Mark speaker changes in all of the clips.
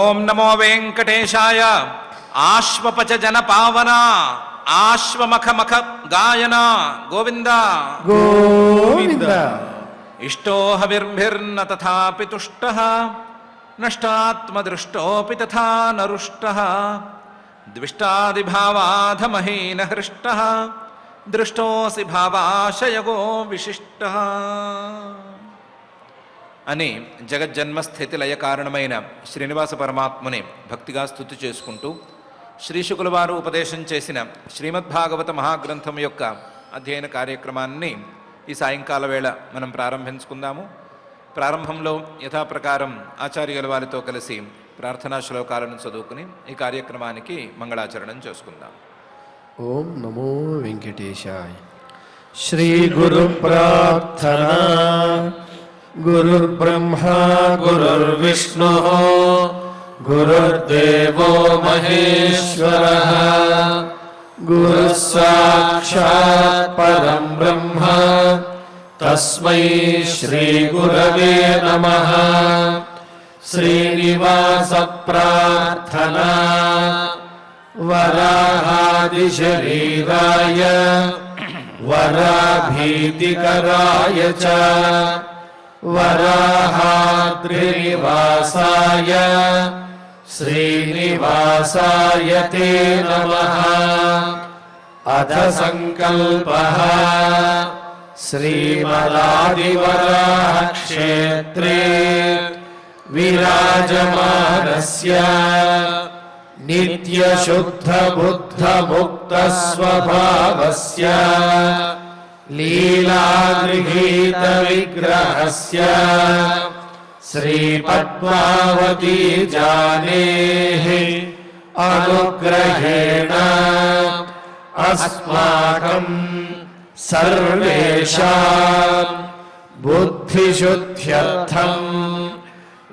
Speaker 1: ఓం నమో వెంకటేశాయ. ఆశ్వపచ జన పావన ఆశ్వమఖ మఖ గాయన గోవింద
Speaker 2: గోవింద.
Speaker 1: ఇష్టో హవిర్భిర్న తథాపి తుష్టః నష్టాత్మదృష్టోపి తథా నరుష్టః ద్విష్టాదిభావాధమహీన హృష్టః దృష్టోసి భావాశయగో విశిష్టః అని జగజ్జన్మస్థితి లయ కారణమైన శ్రీనివాస పరమాత్మని భక్తిగా స్తుతి చేసుకుంటూ శ్రీశుకుల వారు ఉపదేశం చేసిన శ్రీమద్భాగవత మహాగ్రంథం యొక్క అధ్యయన కార్యక్రమాన్ని ఈ సాయంకాల వేళ మనం ప్రారంభించుకుందాము. ప్రారంభంలో యథాప్రకారం ఆచార్యుల వారితో కలిసి ప్రార్థనా శ్లోకాలను చదువుకుని ఈ కార్యక్రమానికి మంగళాచరణం చేసుకుందాం.
Speaker 2: ఓం నమో వెంకటేశాయ. శ్రీ గురు ప్రార్థనా. గురుర్బ్రహ్మా గురుర్విష్ణు గురుర్దేవో మహేశ్వరః గురుః సాక్షాత్ పరం బ్రహ్మ తస్మై శ్రీ గురవే నమః. శ్రీనివాస ప్రార్థనా. వరాహాది శరీరాయ వరాభీతికరాయ చ వరాహాద్రినివాసాయ శ్రీనివాసాయ తే నమః. అథ సంకల్పః శ్రీమదాదివరాహ క్షేత్రే విరాజమానస్య నిత్యశుద్ధబుద్ధముక్తస్వభావస్య లీలాగృహీతవిగ్రహస్య శ్రీపద్మావతీ జానేః అనుగ్రహేణ అస్మాకం సర్వేషాం బుద్ధిశుద్ధ్యర్థం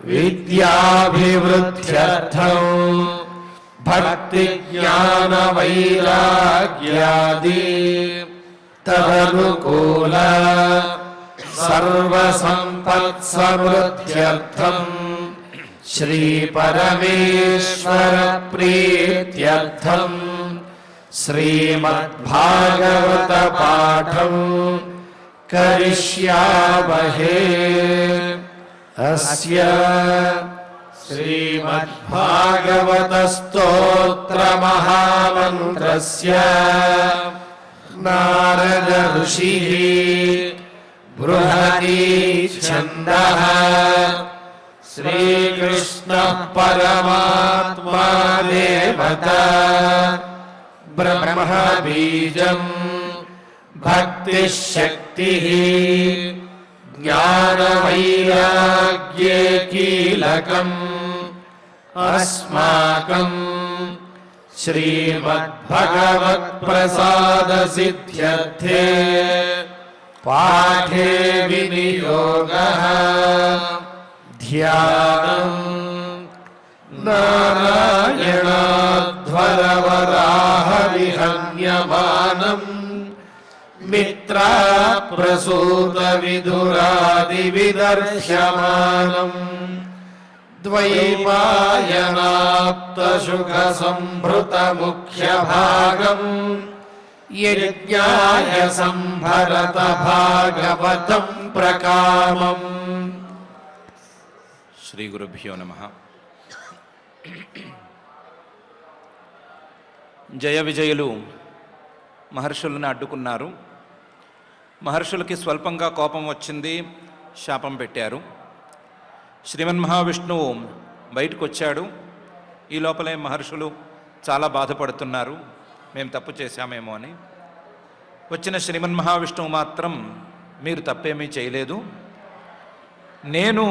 Speaker 2: విద్యాభివృద్ధ్యర్థం భక్తిజ్ఞానవైరాగ్యాది తదనుకూల సర్వసంపత్సమృద్ధ్యర్థం శ్రీపరమేశ్వర ప్రీత్యర్థం శ్రీమద్భాగవత పాఠం కరిష్యామహే. అస్య శ్రీమద్భాగవత స్తోత్ర మహామంత్రస్య నారద ఋషిః బృహతి ఛందః శ్రీకృష్ణః పరమాత్మా దేవతా బ్రహ్మ బీజం భక్తిశక్తిః జ్ఞానవైరాగ్యే కీలకం అస్మాకం శ్రీమద్భగవత్ప్రసాదసిద్ధ్యర్థే పాఠే వినియోగః. ధ్యానం నారాయణాధ్వరవరాహవిహన్యమానం మిత్రాప్రసూతవిదురాదివిదర్శ్యమానం ద్వైపాయనాప్తశుఖసంభృతముఖ్యభాగం యజ్ఞాయ సంభరత భాగవతం ప్రకామం.
Speaker 1: శ్రీ గురుభ్యో నమః. జయ విజయులు మహర్షులను అడ్డుకున్నారు. మహర్షులకి స్వల్పంగా కోపం వచ్చింది, శాపం పెట్టారు. శ్రీమన్మహావిష్ణువు బయటకు వచ్చాడు. ఈ లోపలే మహర్షులు చాలా బాధపడుతున్నారు, మేము తప్పు చేశామేమో అని. వచ్చిన శ్రీమన్మహావిష్ణువు మాత్రం మీరు తప్పేమీ చేయలేదు, నేను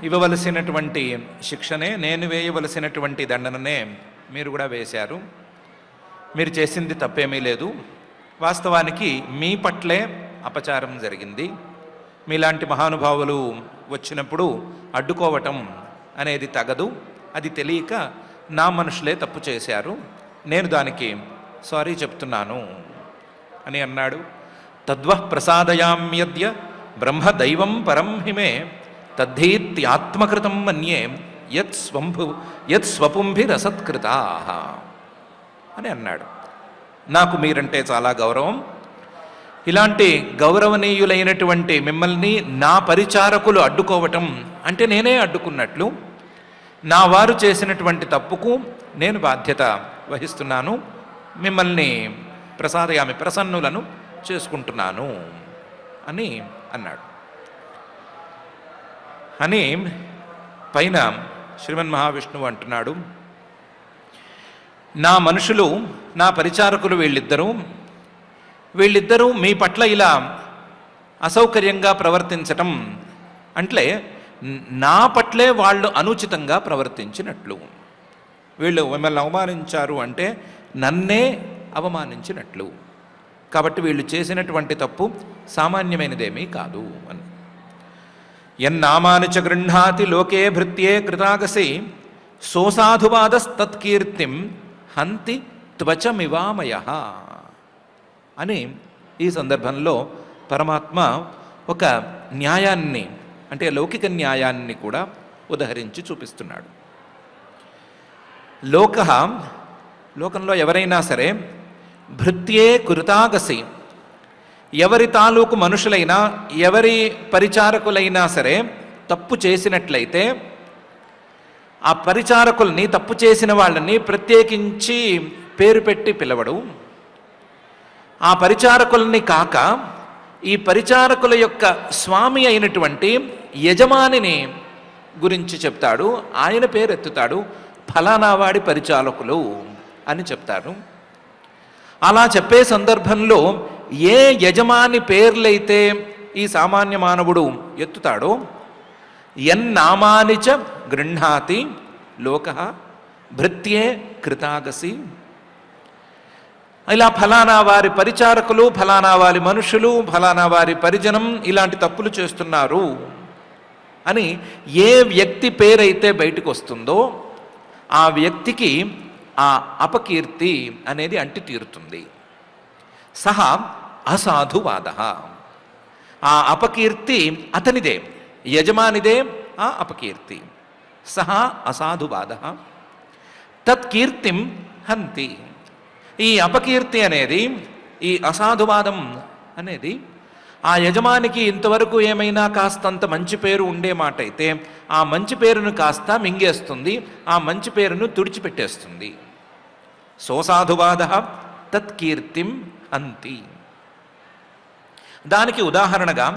Speaker 1: ఇవ్వవలసినటువంటి శిక్షనే, నేను వేయవలసినటువంటి దండననే మీరు కూడా వేశారు. మీరు చేసింది తప్పేమీ లేదు. వాస్తవానికి మీ పట్లే అపచారం జరిగింది. మీలాంటి మహానుభావులు వచ్చినప్పుడు అడ్డుకోవటం అనేది తగదు. అది తెలియక నా మనుషులే తప్పు చేశారు, నేను దానికి సారీ చెప్తున్నాను అని అన్నాడు. తద్వః ప్రసాదయామ్యద్య బ్రహ్మదైవం పరం హిమే తద్ధీత్యాత్మకృతం మన్యే యత్ స్వపుంభిరసత్కృతా అని అన్నాడు. నాకు మీరంటే చాలా గౌరవం. ఇలాంటి గౌరవనీయులైనటువంటి మిమ్మల్ని నా పరిచారకులు అడ్డుకోవటం అంటే నేనే అడ్డుకున్నట్లు. నా వారు చేసినటువంటి తప్పుకు నేను బాధ్యత వహిస్తున్నాను. మిమ్మల్ని ప్రసాదయామి, ప్రసన్నులను చేసుకుంటున్నాను అని అన్నాడు. అని పైన శ్రీమన్ మహావిష్ణువు అంటున్నాడు, నా మనుషులు, నా పరిచారకులు వీళ్ళిద్దరూ మీ పట్ల ఇలా అసౌకర్యంగా ప్రవర్తించటం అంటే నా పట్లే వాళ్ళు అనుచితంగా ప్రవర్తించినట్లు. వీళ్ళు మిమ్మల్ని అవమానించారు అంటే నన్నే అవమానించినట్లు. కాబట్టి వీళ్ళు చేసినటువంటి తప్పు సామాన్యమైనదేమీ కాదు అని. యన్నామాని చ గృహ్ణాతి లోకే భృత్యే కృతాగసి సోసాధువాదస్తత్కీర్తిం హంతి త్వచమివామయః అని ఈ సందర్భంలో పరమాత్మ ఒక న్యాయాన్ని అంటే లౌకిక న్యాయాన్ని కూడా ఉదహరించి చూపిస్తున్నాడు. లోకంలో ఎవరైనా సరే భృత్యే కృతాగసి, ఎవరి తాలూకు మనుషులైనా ఎవరి పరిచారకులైనా సరే తప్పు చేసినట్లయితే ఆ పరిచారకుల్ని, తప్పు చేసిన వాళ్ళని ప్రత్యేకించి పేరు పెట్టి పిలవడు. ఆ పరిచారకుల్ని కాక ఈ పరిచారకుల యొక్క స్వామి అయినటువంటి యజమానిని గురించి చెప్తాడు. ఆయన పేరెత్తుతాడు, ఫలానా వాడి పరిచారకులు అని చెప్తాడు. అలా చెప్పే సందర్భంలో ఏ యజమాని పేర్లైతే ఈ సామాన్య మానవుడు ఎత్తుతాడో, యన్నామాని చ గృహ్ణాతి లోకః భృత్యే కృతాగసి, ఇలా ఫలానా వారి పరిచారకులు, ఫలానా వారి మనుషులు, ఫలానా వారి పరిజనం ఇలాంటి తప్పులు చేస్తున్నారు అని ఏ వ్యక్తి పేరైతే బయటకు వస్తుందో ఆ వ్యక్తికి ఆ అపకీర్తి అనేది అంటి తీరుతుంది. సహా అసాధువాద, ఆ అపకీర్తి అతనిదే, యజమానిదే ఆ అపకీర్తి. సహా అసాధువాద తత్కీర్తిం హంతి. ఈ అపకీర్తి అనేది, ఈ అసాధువాదం అనేది ఆ యజమానికి ఇంతవరకు ఏమైనా కాస్తంత మంచి పేరు ఉండే మాట అయితే ఆ మంచి పేరును కాస్త మింగేస్తుంది, ఆ మంచి పేరును తుడిచిపెట్టేస్తుంది. సోసాధువాద తత్కీర్తిం అంతి. దానికి ఉదాహరణగా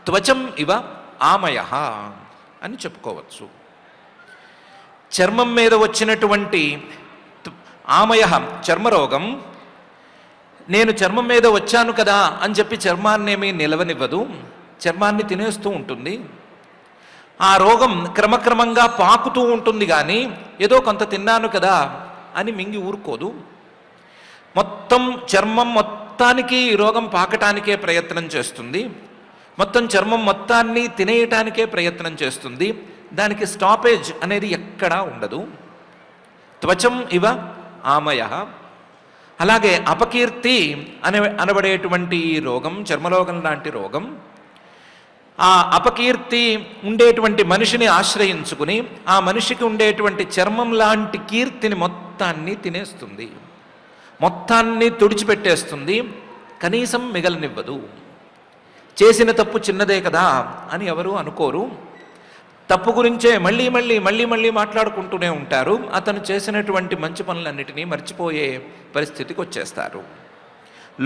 Speaker 1: త్వచం ఇవ ఆమయ అని చెప్పుకోవచ్చు. చర్మం మీద వచ్చినటువంటి ఆమయ చర్మరోగం, నేను చర్మం మీద వచ్చాను కదా అని చెప్పి చర్మాన్ని ఏమీ నిలవనివ్వదు, చర్మాన్ని తినేస్తూ ఉంటుంది. ఆ రోగం క్రమక్రమంగా పాకుతూ ఉంటుంది, కానీ ఏదో కొంత తిన్నాను కదా అని మింగి ఊరుకోదు. మొత్తం చర్మం మొత్తానికి ఈ రోగం పాకటానికే ప్రయత్నం చేస్తుంది, మొత్తం చర్మం మొత్తాన్ని తినేయటానికే ప్రయత్నం చేస్తుంది. దానికి స్టాపేజ్ అనేది ఎక్కడా ఉండదు. త్వచం ఇవ ఆమయ. అలాగే అపకీర్తి అనబడేటువంటి ఈ రోగం, చర్మరోగం లాంటి రోగం, ఆ అపకీర్తి ఉండేటువంటి మనిషిని ఆశ్రయించుకుని ఆ మనిషికి ఉండేటువంటి చర్మం లాంటి కీర్తిని మొత్తాన్ని తినేస్తుంది, మొత్తాన్ని తుడిచిపెట్టేస్తుంది, కనీసం మిగలనివ్వదు. చేసిన తప్పు చిన్నదే కదా అని ఎవరు అనుకోరు. తప్పు గురించే మళ్ళీ మళ్ళీ మళ్ళీ మళ్ళీ మాట్లాడుకుంటూనే ఉంటారు. అతను చేసినటువంటి మంచి పనులన్నిటినీ మర్చిపోయే పరిస్థితికి వచ్చేస్తారు.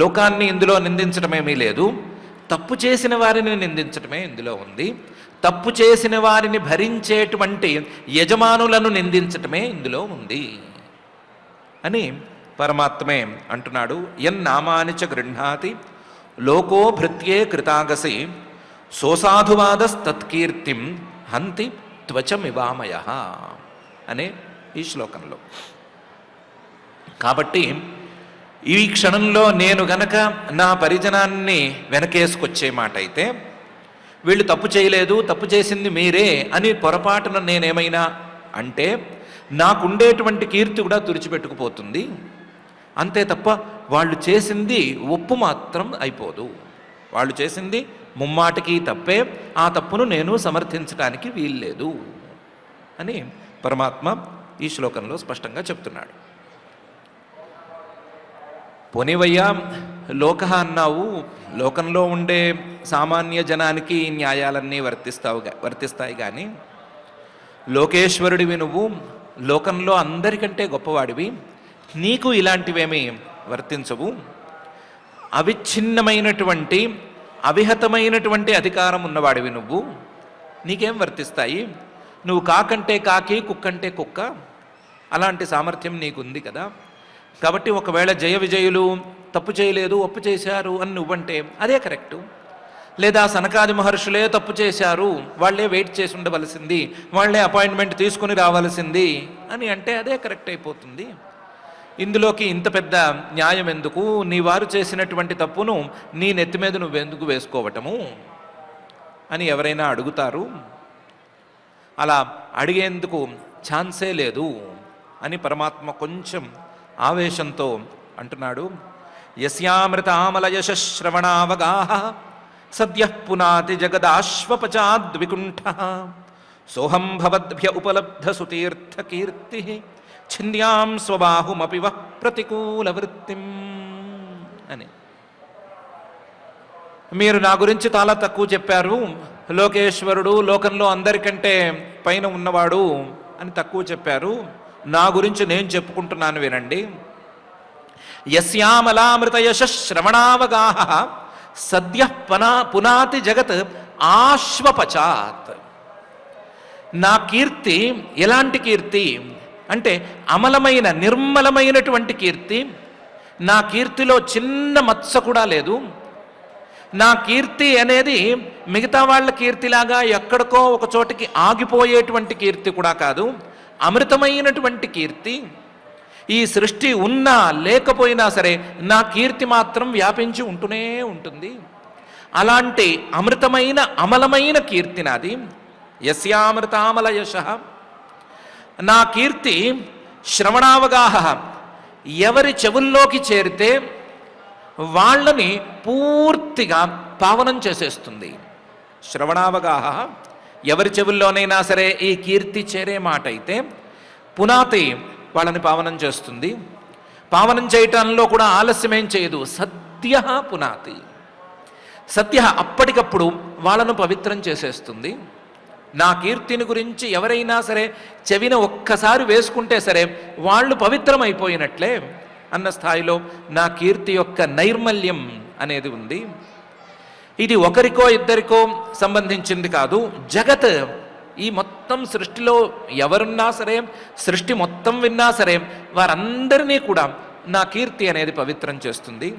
Speaker 1: లోకాన్ని ఇందులో నిందించడమేమీ లేదు, తప్పు చేసిన వారిని నిందించడమే ఇందులో ఉంది. తప్పు చేసిన వారిని భరించేటువంటి యజమానులను నిందించటమే ఇందులో ఉంది అని పరమాత్మే అంటున్నాడు. యన్నామాని చ గృహ్ణాతి లోకో భృత్యే కృతాగసి సోసాధువాదస్తత్కీర్తిం హంతి త్వచమివామయ అనే ఈ శ్లోకంలో. కాబట్టి ఈ క్షణంలో నేను గనక నా పరిజనాన్ని వెనకేసుకొచ్చే మాట అయితే, వీళ్ళు తప్పు చేయలేదు, తప్పు చేసింది మీరే అని పొరపాటున నేనేమైనా అంటే నాకుండేటువంటి కీర్తి కూడా తుడిచిపెట్టుకుపోతుంది. అంతే తప్ప వాళ్ళు చేసింది ఒప్పు మాత్రం అయిపోదు. వాళ్ళు చేసింది ముమ్మాటికి తప్పే, ఆ తప్పును నేను సమర్థించడానికి వీల్లేదు అని పరమాత్మ ఈ శ్లోకంలో స్పష్టంగా చెప్తున్నాడు. పోనివయ్యా, లోక అన్నావు, లోకంలో ఉండే సామాన్య జనానికి ఈ న్యాయాలన్నీ వర్తిస్తాయి కానీ లోకేశ్వరుడివి నువ్వు, లోకంలో అందరికంటే గొప్పవాడివి, నీకు ఇలాంటివేమీ వర్తించవు. అవిచ్ఛిన్నమైనటువంటి అవిహతమైనటువంటి అధికారం ఉన్నవాడివి నువ్వు, నీకేం వర్తిస్తాయి? నువ్వు కాకంటే కాకి, కుక్కంటే కుక్క, అలాంటి సామర్థ్యం నీకుంది కదా. కాబట్టి ఒకవేళ జయ విజయులు తప్పు చేయలేదు, ఒప్పు చేశారు అని నువ్వంటే అదే కరెక్టు. లేదా సనకాది మహర్షులే తప్పు చేశారు, వాళ్లే వెయిట్ చేసి ఉండవలసింది, వాళ్లే అపాయింట్మెంట్ తీసుకుని రావాల్సింది అని అంటే అదే కరెక్ట్ అయిపోతుంది. ఇందులోకి ఇంత పెద్ద న్యాయం ఎందుకు? నీ వారు చేసినటువంటి తప్పును నీ నెత్తి మీద నువ్వెందుకు వేసుకోవటము అని ఎవరైనా అడుగుతారు. అలా అడిగేందుకు ఛాన్సే లేదు అని పరమాత్మ కొంచెం ఆవేశంతో అంటున్నాడు. యస్యామృతామల యశ్రవణావగాహ సద్య పునాతి జగదాశ్వపచాద్వికుంఠ సోహం భవద్భ్య ఉపలబ్ధ సుతీర్థ కీర్తి ఛింద్యాం స్వబాహుమపి వః ప్రతికూల వృత్తిం అని. మీరు నా గురించి చాలా తక్కువ చెప్పారు, లోకేశ్వరుడు లోకంలో అందరికంటే పైన ఉన్నవాడు అని తక్కువ చెప్పారు. నా గురించి నేను చెప్పుకుంటున్నాను వినండి. యస్యామలామృత యశ్రవణావగాహ సద్య పునాతి జగత్ ఆశ్వపచాత్. నా కీర్తి ఎలాంటి కీర్తి అంటే అమలమైన నిర్మలమైనటువంటి కీర్తి. నా కీర్తిలో చిన్న మత్స కూడా లేదు. నా కీర్తి అనేది మిగతా వాళ్ళ కీర్తిలాగా ఎక్కడికో ఒక చోటికి ఆగిపోయేటువంటి కీర్తి కూడా కాదు, అమృతమైనటువంటి కీర్తి. ఈ సృష్టి ఉన్నా లేకపోయినా సరే నా కీర్తి మాత్రం వ్యాపించి ఉంటూనే ఉంటుంది. అలాంటి అమృతమైన అమలమైన కీర్తి నాది. యస్యామృతామల యశః, నా కీర్తి శ్రవణావగాహ, ఎవరి చెవుల్లోకి చేరితే వాళ్ళని పూర్తిగా పావనం చేసేస్తుంది. శ్రవణావగాహ, ఎవరి చెవుల్లోనైనా సరే ఈ కీర్తి చేరే మాట అయితే పునాతి వాళ్ళని పావనం చేస్తుంది. పావనం చేయటంలో కూడా ఆలస్యమేం చేయదు. సద్య పునాతి, సద్య అప్పటికప్పుడు వాళ్ళను పవిత్రం చేసేస్తుంది. నా కీర్తిని గురించి ఎవరైనా సరే చెవిన ఒక్కసారి వేసుకుంటే సరే వాళ్ళు పవిత్రమైపోయినట్లే అన్న స్థాయిలో నా కీర్తి యొక్క నైర్మల్యం అనేది ఉంది. ఇది ఒకరికో ఇద్దరికో సంబంధించింది కాదు. జగత్, ఈ మొత్తం సృష్టిలో ఎవరున్నా సరే, సృష్టి మొత్తం విన్నా సరే వారందరినీ కూడా నా కీర్తి అనేది పవిత్రం చేస్తుంది.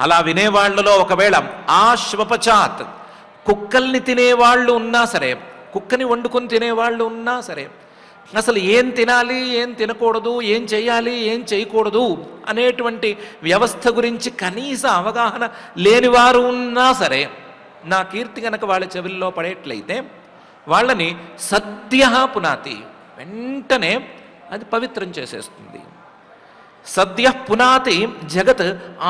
Speaker 1: అలా వినేవాళ్లలో ఒకవేళ ఆశ్వపచాత్, కుక్కల్ని తినేవాళ్ళు ఉన్నా సరే, కుక్కని వండుకొని తినేవాళ్ళు ఉన్నా సరే, అసలు ఏం తినాలి, ఏం తినకూడదు, ఏం చేయాలి, ఏం చేయకూడదు అనేటువంటి వ్యవస్థ గురించి కనీస అవగాహన లేనివారు ఉన్నా సరే నా కీర్తి కనుక వాళ్ళ చెవుల్లో పడేట్లయితే వాళ్ళని సద్య పునాతి, వెంటనే అది పవిత్రం చేసేస్తుంది. సద్య పునాతి జగత్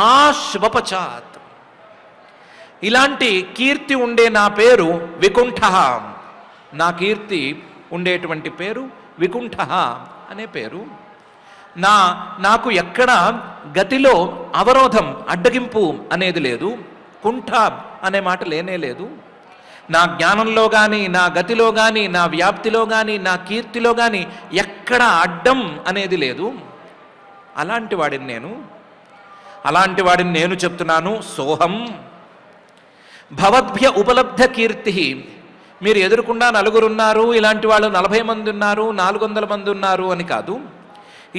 Speaker 1: ఆశ్వపచాత్. ఇలాంటి కీర్తి ఉండే నా పేరు వికుంఠ. నా కీర్తి ఉండేటువంటి పేరు వికుంఠ అనే పేరు. నాకు ఎక్కడ గతిలో అవరోధం, అడ్డగింపు అనేది లేదు. కుంఠ అనే మాట లేనే లేదు. నా జ్ఞానంలో కానీ, నా గతిలో కానీ, నా వ్యాప్తిలో కానీ, నా కీర్తిలో కానీ ఎక్కడ అడ్డం అనేది లేదు. అలాంటి వాడిని నేను చెప్తున్నాను. సోహం భవద్భ్య ఉపలబ్ధ కీర్తి. మీరు ఎదురుకుండా నలుగురున్నారు, ఇలాంటి వాళ్ళు 40 మంది ఉన్నారు, 400 మంది ఉన్నారు అని కాదు.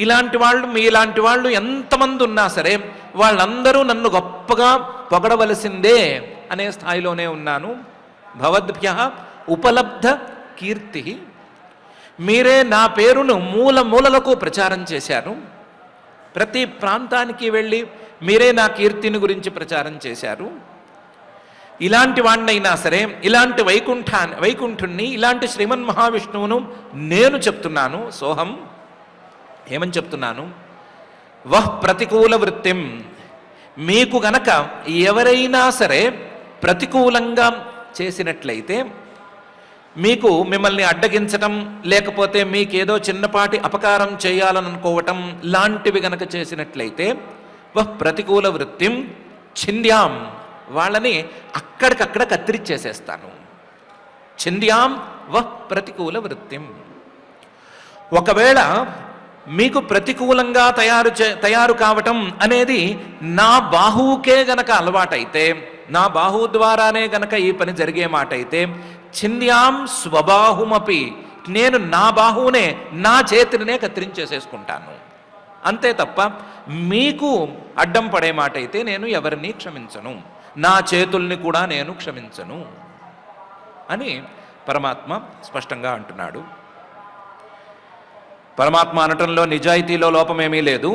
Speaker 1: ఇలాంటి వాళ్ళు, మీలాంటి వాళ్ళు ఎంతమంది ఉన్నా సరే వాళ్ళందరూ నన్ను గొప్పగా పొగడవలసిందే అనే స్థాయిలోనే ఉన్నాను. భవద్భ్య ఉపలబ్ధ కీర్తి. మీరే నా పేరును మూల మూలలకు ప్రచారం చేశారు. ప్రతి ప్రాంతానికి వెళ్ళి మీరే నా కీర్తిని గురించి ప్రచారం చేశారు. ఇలాంటి వాడినైనా సరే, ఇలాంటి వైకుంఠుణ్ణి, ఇలాంటి శ్రీమన్ మహావిష్ణువును నేను చెప్తున్నాను. సోహం, ఏమని చెప్తున్నాను? వహ్ ప్రతికూల వృత్తిం. మీకు గనక ఎవరైనా సరే ప్రతికూలంగా చేసినట్లయితే మీకు మిమ్మల్ని అడ్డగించటం, లేకపోతే మీకేదో చిన్నపాటి అపకారం చేయాలని అనుకోవటం లాంటివి గనక చేసినట్లయితే ప్రతికూల వృత్తిం ఛింద్యాం, వాళ్ళని అక్కడికక్కడ కత్తిరిచ్చేసేస్తాను. ఛింద్యాం ప్రతికూల వృత్తిం. ఒకవేళ మీకు ప్రతికూలంగా తయారు కావటం అనేది నా బాహువుకే గనక అలవాటైతే, నా బాహువు ద్వారానే గనక ఈ పని జరిగే మాట అయితే, ఛింద్యాం స్వబాహుమపి, నేను నా బాహువునే, నా చేతినే కత్తిరించేసేసుకుంటాను. అంతే తప్ప మీకు అడ్డం పడే మాట అయితే నేను ఎవరిని క్షమించను, నా చేతుల్ని కూడా నేను క్షమించను అని పరమాత్మ స్పష్టంగా అంటున్నాడు. పరమాత్మ అనటంలో నిజాయితీలో లోపమేమీ లేదు.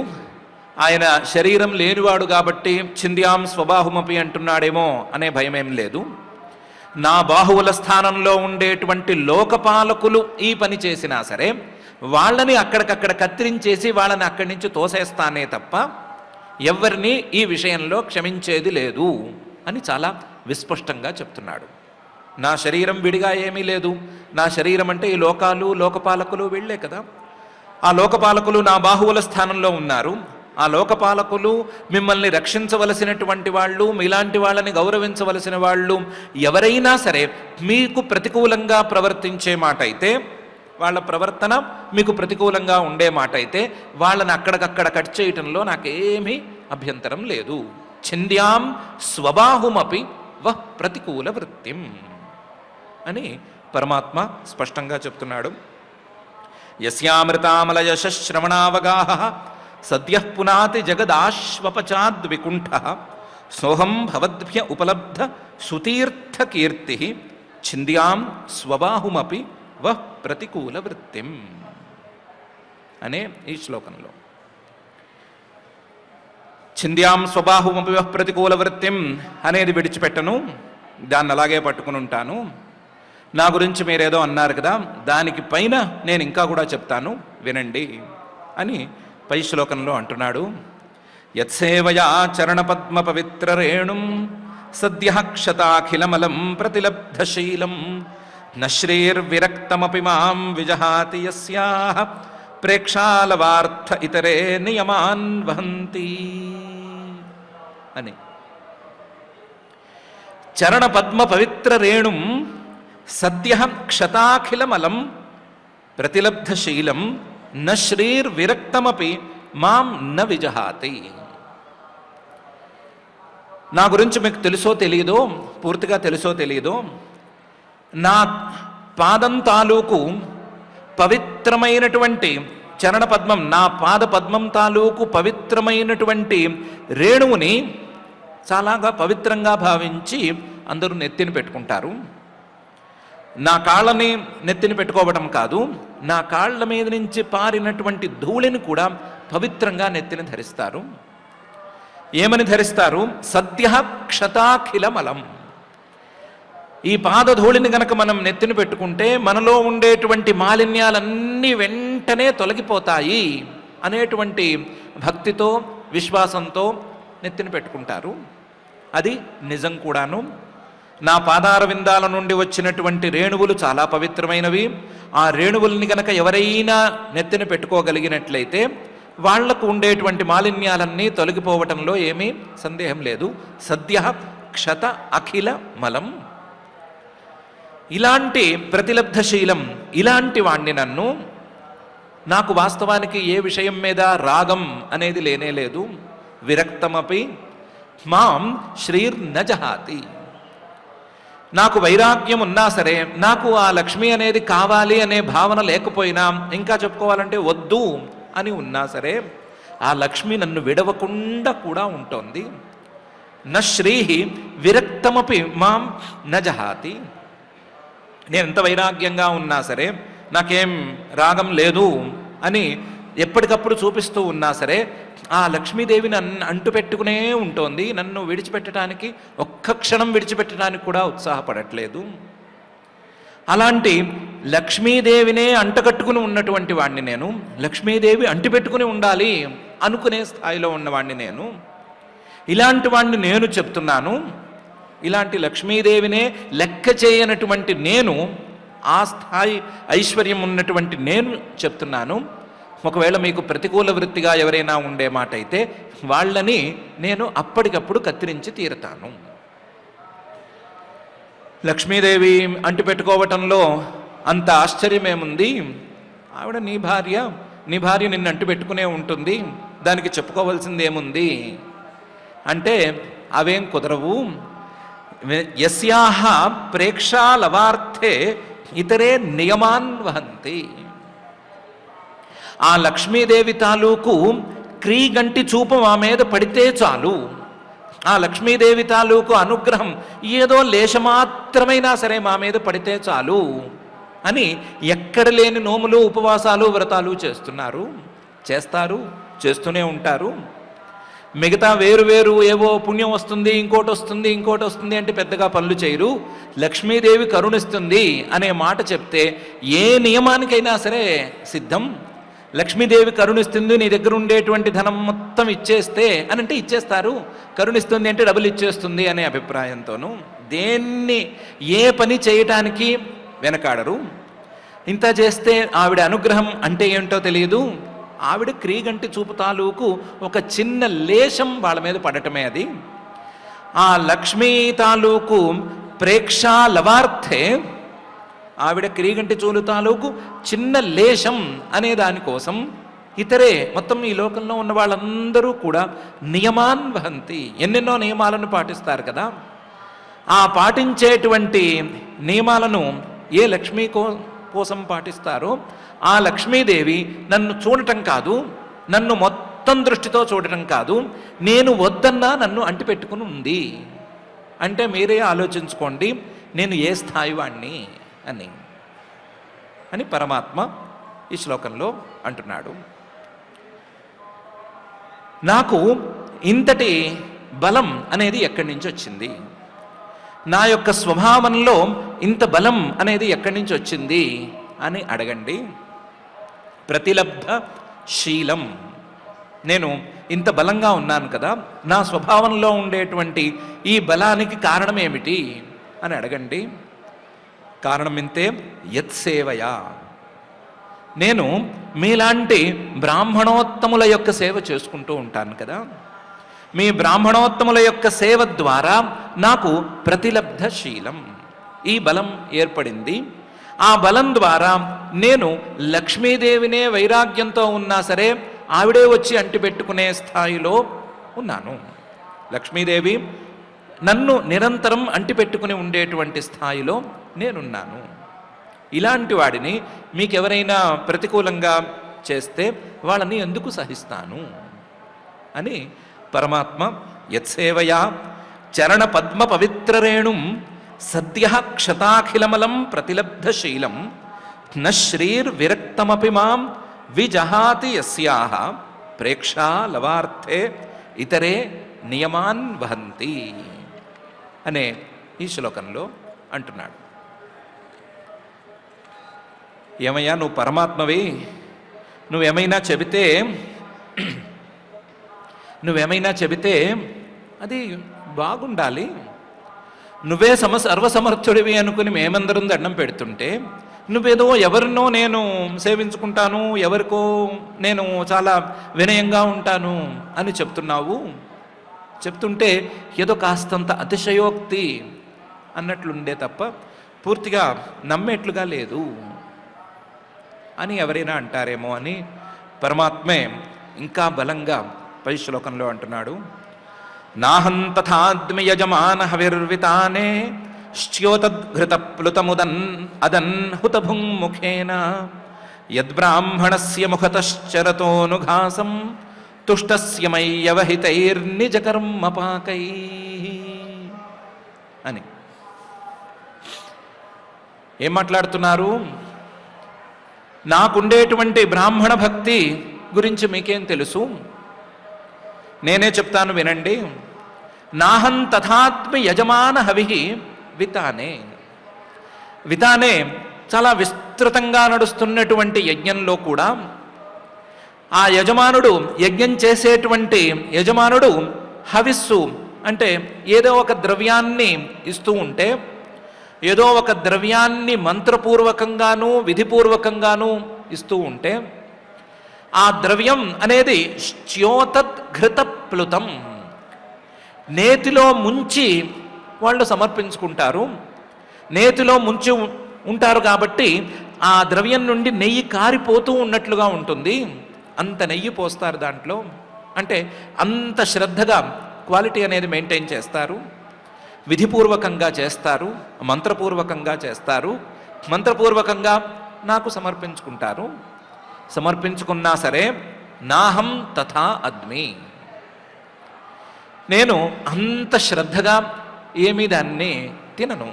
Speaker 1: ఆయన శరీరం లేనివాడు కాబట్టి ఛింద్యాం స్వబాహుమపి అంటున్నాడేమో అనే భయమేం లేదు. నా బాహువుల స్థానంలో ఉండేటువంటి లోకపాలకులు ఈ పని చేసినా సరే వాళ్ళని అక్కడికక్కడ కత్తిరించేసి వాళ్ళని అక్కడి నుంచి తోసేస్తానే తప్ప ఎవరిని ఈ విషయంలో క్షమించేది లేదు అని చాలా విస్పష్టంగా చెప్తున్నాడు. నా శరీరం విడిగా ఏమీ లేదు. నా శరీరం అంటే ఈ లోకాలు, లోకపాలకులు వీళ్లే కదా. ఆ లోకపాలకులు నా బాహువుల స్థానంలో ఉన్నారు. ఆ లోకపాలకులు మిమ్మల్ని రక్షించవలసినటువంటి వాళ్ళు, మీలాంటి వాళ్ళని గౌరవించవలసిన వాళ్ళు ఎవరైనా సరే మీకు ప్రతికూలంగా ప్రవర్తించే మాట అయితే, వాళ్ళ ప్రవర్తన మీకు ప్రతికూలంగా ఉండే మాట అయితే వాళ్ళని అక్కడికక్కడ కట్ చేయటంలో నాకేమీ అభ్యంతరం లేదు. ఛింద్యాం స్వబాహుమపి ప్రతికూల వృత్తిం అని పరమాత్మ స్పష్టంగా చెప్తున్నాడు. యస్యామృతామలయశ్రవణావగాహ సద్యః పునాతి జగదాశ్వపచాద్వికుంఠ సోహం భవద్భ్య ఉపలబ్ధ సుతీర్థ కీర్తి ఛింద్యాం స్వబాహుమపి ప్రతికూల వృత్తిం అనే ఈ శ్లోకంలో ఛింద్యాం స్వబాహుమపి ప్రతికూల వృత్తిం అనేది విడిచిపెట్టను, దాన్ని అలాగే పట్టుకుని ఉంటాను. నా గురించి మీరేదో అన్నారు కదా, దానికి పైన నేను ఇంకా కూడా చెప్తాను వినండి అని పై శ్లోకంలో అంటున్నాడు. యత్సేవయా చరణపద్మ పవిత్ర రేణుం సద్యః క్షతాఖిలమలం ప్రతిలబ్ధశీలం నశ్రీర్విరక్తమపి మాం విజహాతి యస్యాః ప్రేక్షాలవార్థ ఇతరే నియమాన్ వహంతి అని. చరణపద్మ పవిత్ర రేణుం సద్యః క్షతాఖిలమలం ప్రతిలబ్ధశీలం నశ్రీర్విరక్తమపి మాం న విజహాతి. నా గురించి మీకు తెలుసో తెలియదో, పూర్తిగా తెలుసో తెలియదో, నా పాదం తాలూకు పవిత్రమైనటువంటి చరణపద్మం, నా పాద పద్మం తాలూకు పవిత్రమైనటువంటి రేణువుని చాలాగా పవిత్రంగా భావించి అందరూ నెత్తిని పెట్టుకుంటారు. నా కాళ్ళని నెత్తిని పెట్టుకోవడం కాదు, నా కాళ్ళ మీద నుంచి పారినటువంటి ధూళిని కూడా పవిత్రంగా నెత్తిని ధరిస్తారు. ఏమని ధరిస్తారు? సద్యః క్షతాఖిలమలం. ఈ పాదధూళిని గనక మనం నెత్తిని పెట్టుకుంటే మనలో ఉండేటువంటి మాలిన్యాలన్నీ వెంటనే తొలగిపోతాయి అనేటువంటి భక్తితో, విశ్వాసంతో నెత్తిని పెట్టుకుంటారు. అది నిజం కూడాను. నా పాదార విందాల నుండి వచ్చినటువంటి రేణువులు చాలా పవిత్రమైనవి. ఆ రేణువుల్ని గనక ఎవరైనా నెత్తిన పెట్టుకోగలిగినట్లయితే వాళ్లకు ఉండేటువంటి మాలిన్యాలన్నీ తొలగిపోవటంలో ఏమీ సందేహం లేదు. సద్యః క్షత అఖిల మలం. ఇలాంటి ప్రతిలబ్ధశీలం, ఇలాంటి వాణ్ణి నన్ను, నాకు వాస్తవానికి ఏ విషయం మీద రాగం అనేది లేనే లేదు. విరక్తమపి మాం శ్రీర్నజహాతి. నాకు వైరాగ్యం ఉన్నా సరే, నాకు ఆ లక్ష్మి అనేది కావాలి అనే భావన లేకపోయినా, ఇంకా చెప్పుకోవాలంటే వద్దు అని ఉన్నా సరే, ఆ లక్ష్మి నన్ను విడవకుండా కూడా ఉంటుంది. న శ్రీహి విరక్తమపి మాం నజహాతి. నేను ఎంత వైరాగ్యంగా ఉన్నా సరే, నాకేం రాగం లేదు అని ఎప్పటికప్పుడు చూపిస్తూ ఉన్నా సరే, ఆ లక్ష్మీదేవి నన్ను అంటుపెట్టుకునే ఉంటుంది. నన్ను విడిచిపెట్టడానికి, ఒక్క క్షణం విడిచిపెట్టడానికి కూడా ఉత్సాహపడట్లేదు. అలాంటి లక్ష్మీదేవినే అంటకట్టుకుని ఉన్నటువంటి వాడిని నేను. లక్ష్మీదేవి అంటిపెట్టుకుని ఉండాలి అనుకునే స్థాయిలో ఉన్నవాడిని నేను. ఇలాంటి వాడిని నేను చెప్తున్నాను. ఇలాంటి లక్ష్మీదేవినే లెక్క చేయనటువంటి నేను ఆ స్థాయి ఐశ్వర్యం ఉన్నటువంటి నేను చెప్తున్నాను. ఒకవేళ మీకు ప్రతికూల వృత్తిగా ఎవరైనా ఉండే మాట అయితే వాళ్ళని నేను అప్పటికప్పుడు కత్తిరించి తీరుతాను. లక్ష్మీదేవి అంటిపెట్టుకోవటంలో అంత ఆశ్చర్యమేముంది? ఆవిడ నీ భార్య నిన్ను అంటిపెట్టుకునే ఉంటుంది, దానికి చెప్పుకోవాల్సింది ఏముంది అంటే అవేం కుదరవు. యస్యాహ ప్రేక్షాలవార్థే ఇతరే నియమాన్ వహంతి. ఆ లక్ష్మీదేవి తాలూకు క్రీగంటి చూపు మా మీద పడితే చాలు, ఆ లక్ష్మీదేవి తాలూకు అనుగ్రహం ఏదో లేశమాత్రమైనా సరే మా మీద పడితే చాలు అని ఎక్కడ లేని నోములు, ఉపవాసాలు, వ్రతాలు చేస్తారు, చేస్తూనే ఉంటారు. మిగతా వేరు ఏవో పుణ్యం వస్తుంది, ఇంకోటి వస్తుంది అంటే పెద్దగా పనులు చేయరు. లక్ష్మీదేవి కరుణిస్తుంది అనే మాట చెప్తే ఏ నియమానికైనా సరే సిద్ధం. లక్ష్మీదేవి కరుణిస్తుంది, నీ దగ్గర ఉండేటువంటి ధనం మొత్తం ఇచ్చేస్తే అని అంటే ఇచ్చేస్తారు, కరుణిస్తుంది అంటే డబ్బులు ఇచ్చేస్తుంది అనే అభిప్రాయంతోనూ దేన్ని ఏ పని చేయటానికి వెనకాడరు. ఇంత చేస్తే ఆవిడ అనుగ్రహం అంటే ఏంటో తెలియదు. ఆవిడ క్రీగంటి చూపు తాలూకు ఒక చిన్న లేశం వాళ్ళ మీద పడటమే అది. ఆ లక్ష్మీ తాలూకు ప్రేక్షాలవార్థే, ఆవిడ క్రీగంటి చూలు తాలూకు చిన్న లేశం అనే దానికోసం ఇతరే మొత్తం ఈ లోకంలో ఉన్న వాళ్ళందరూ కూడా నియమాన్ వహంతి, ఎన్నెన్నో నియమాలను పాటిస్తారు కదా. ఆ పాటించేటువంటి నియమాలను ఏ లక్ష్మీ కోసం పాటిస్తారో ఆ లక్ష్మీదేవి నన్ను చూడటం కాదు, నన్ను మొత్తం దృష్టితో చూడటం కాదు, నేను వద్దన్నా నన్ను అంటిపెట్టుకుని ఉంది అంటే మీరే ఆలోచించుకోండి నేను ఏ స్థాయి వాణ్ణి అని పరమాత్మ ఈ శ్లోకంలో అంటున్నాడు. నాకు ఇంతటి బలం అనేది ఎక్కడి నుంచి వచ్చింది, నా యొక్క స్వభావంలో ఇంత బలం అనేది ఎక్కడి నుంచి వచ్చింది అని అడగండి. ప్రతిలబ్ధ శీలం, నేను ఇంత బలంగా ఉన్నాను కదా, నా స్వభావంలో ఉండేటువంటి ఈ బలానికి కారణం ఏమిటి అని అడగండి. కారణం ఇంతే, యత్సేవయా, నేను మీలాంటి బ్రాహ్మణోత్తముల యొక్క సేవ చేసుకుంటూ ఉంటాను కదా, మీ బ్రాహ్మణోత్తముల యొక్క సేవ ద్వారా నాకు ప్రతిలబ్ధ శీలం, ఈ బలం ఏర్పడింది. ఆ బలం ద్వారా నేను లక్ష్మీదేవినే వైరాగ్యంతో ఉన్నా సరే ఆవిడే వచ్చి అంటిపెట్టుకునే స్థాయిలో ఉన్నాను. లక్ష్మీదేవి నన్ను నిరంతరం అంటిపెట్టుకుని ఉండేటువంటి స్థాయిలో నేనున్నాను. ఇలాంటి వాడిని మీకెవరైనా ప్రతికూలంగా చేస్తే వాళ్ళని ఎందుకు సహిస్తాను అని పరమాత్మ యత్సేవయా చరణ పద్మ పవిత్రరేణుం సద్య క్షతాఖిలమలం ప్రతిలబ్ధశీలం న శ్రీర్విరక్తమపి మాం విజహాతి యస్యాః ప్రేక్షాలవార్థే ఇతరే నియమాన్ వహంతి అనే ఈ శ్లోకంలో అంటున్నాడు. ఏమయ్యా నువ్వు పరమాత్మవి, నువ్వేమైనా చెబితే అది బాగుండాలి. నువ్వే సర్వసమర్థుడివి అనుకుని మేమందరం దండం పెడుతుంటే నువ్వేదో ఎవరినో నేను సేవించుకుంటాను, ఎవరికో నేను చాలా వినయంగా ఉంటాను అని చెప్తుంటే ఏదో కాస్తంత అతిశయోక్తి అన్నట్లుండే తప్ప పూర్తిగా నమ్మేట్లుగా లేదు అని ఎవరైనా అంటారేమో అని పరమాత్మే ఇంకా బలంగా పై శ్లోకంలో అంటున్నాడు. నాహం తథాద్మి యజమాన హవిర్వితానే శ్చ్యోతద్ఘృత ప్లుతముదన్ అదన్ హుతభుంముఖేన యద్బ్రాహ్మణస్య ముఖతశ్చరతోనుఘాసం తుష్టస్య మయ్యవహితైర్నిజకర్మపాకై అని ఏం మాట్లాడుతున్నారు? నాకుండేటువంటి బ్రాహ్మణ భక్తి గురించి మీకేం తెలుసు? నేనే చెప్తాను వినండి. నాహం తథాత్మి యజమాన హవిహి వితానే. వితానే చాలా విస్తృతంగా నడుస్తున్నటువంటి యజ్ఞంలో కూడా ఆ యజమానుడు, యజ్ఞం చేసేటువంటి యజమానుడు హవిస్సు అంటే ఏదో ఒక ద్రవ్యాన్ని ఇస్తూ ఉంటే ఏదో ఒక ద్రవ్యాన్ని మంత్రపూర్వకంగానూ విధిపూర్వకంగానూ ఇస్తూ ఉంటే ఆ ద్రవ్యం అనేది శ్యోతద్ఘృతప్లుతం, నేతిలో ముంచి వాళ్ళు సమర్పించుకుంటారు. నేతిలో ముంచి ఉంటారు కాబట్టి ఆ ద్రవ్యం నుండి నెయ్యి కారిపోతూ ఉన్నట్లుగా ఉంటుంది. అంత నెయ్యి పోస్తారు దాంట్లో. అంటే అంత శ్రద్ధగా క్వాలిటీ అనేది మెయింటైన్ చేస్తారు. విధిపూర్వకంగా చేస్తారు, మంత్రపూర్వకంగా చేస్తారు. మంత్రపూర్వకంగా నాకు సమర్పించుకుంటారు. సమర్పించుకున్నా సరే నాహం తథా అద్మి, నేను అంత శ్రద్ధగా ఏమీ దాన్ని తినను.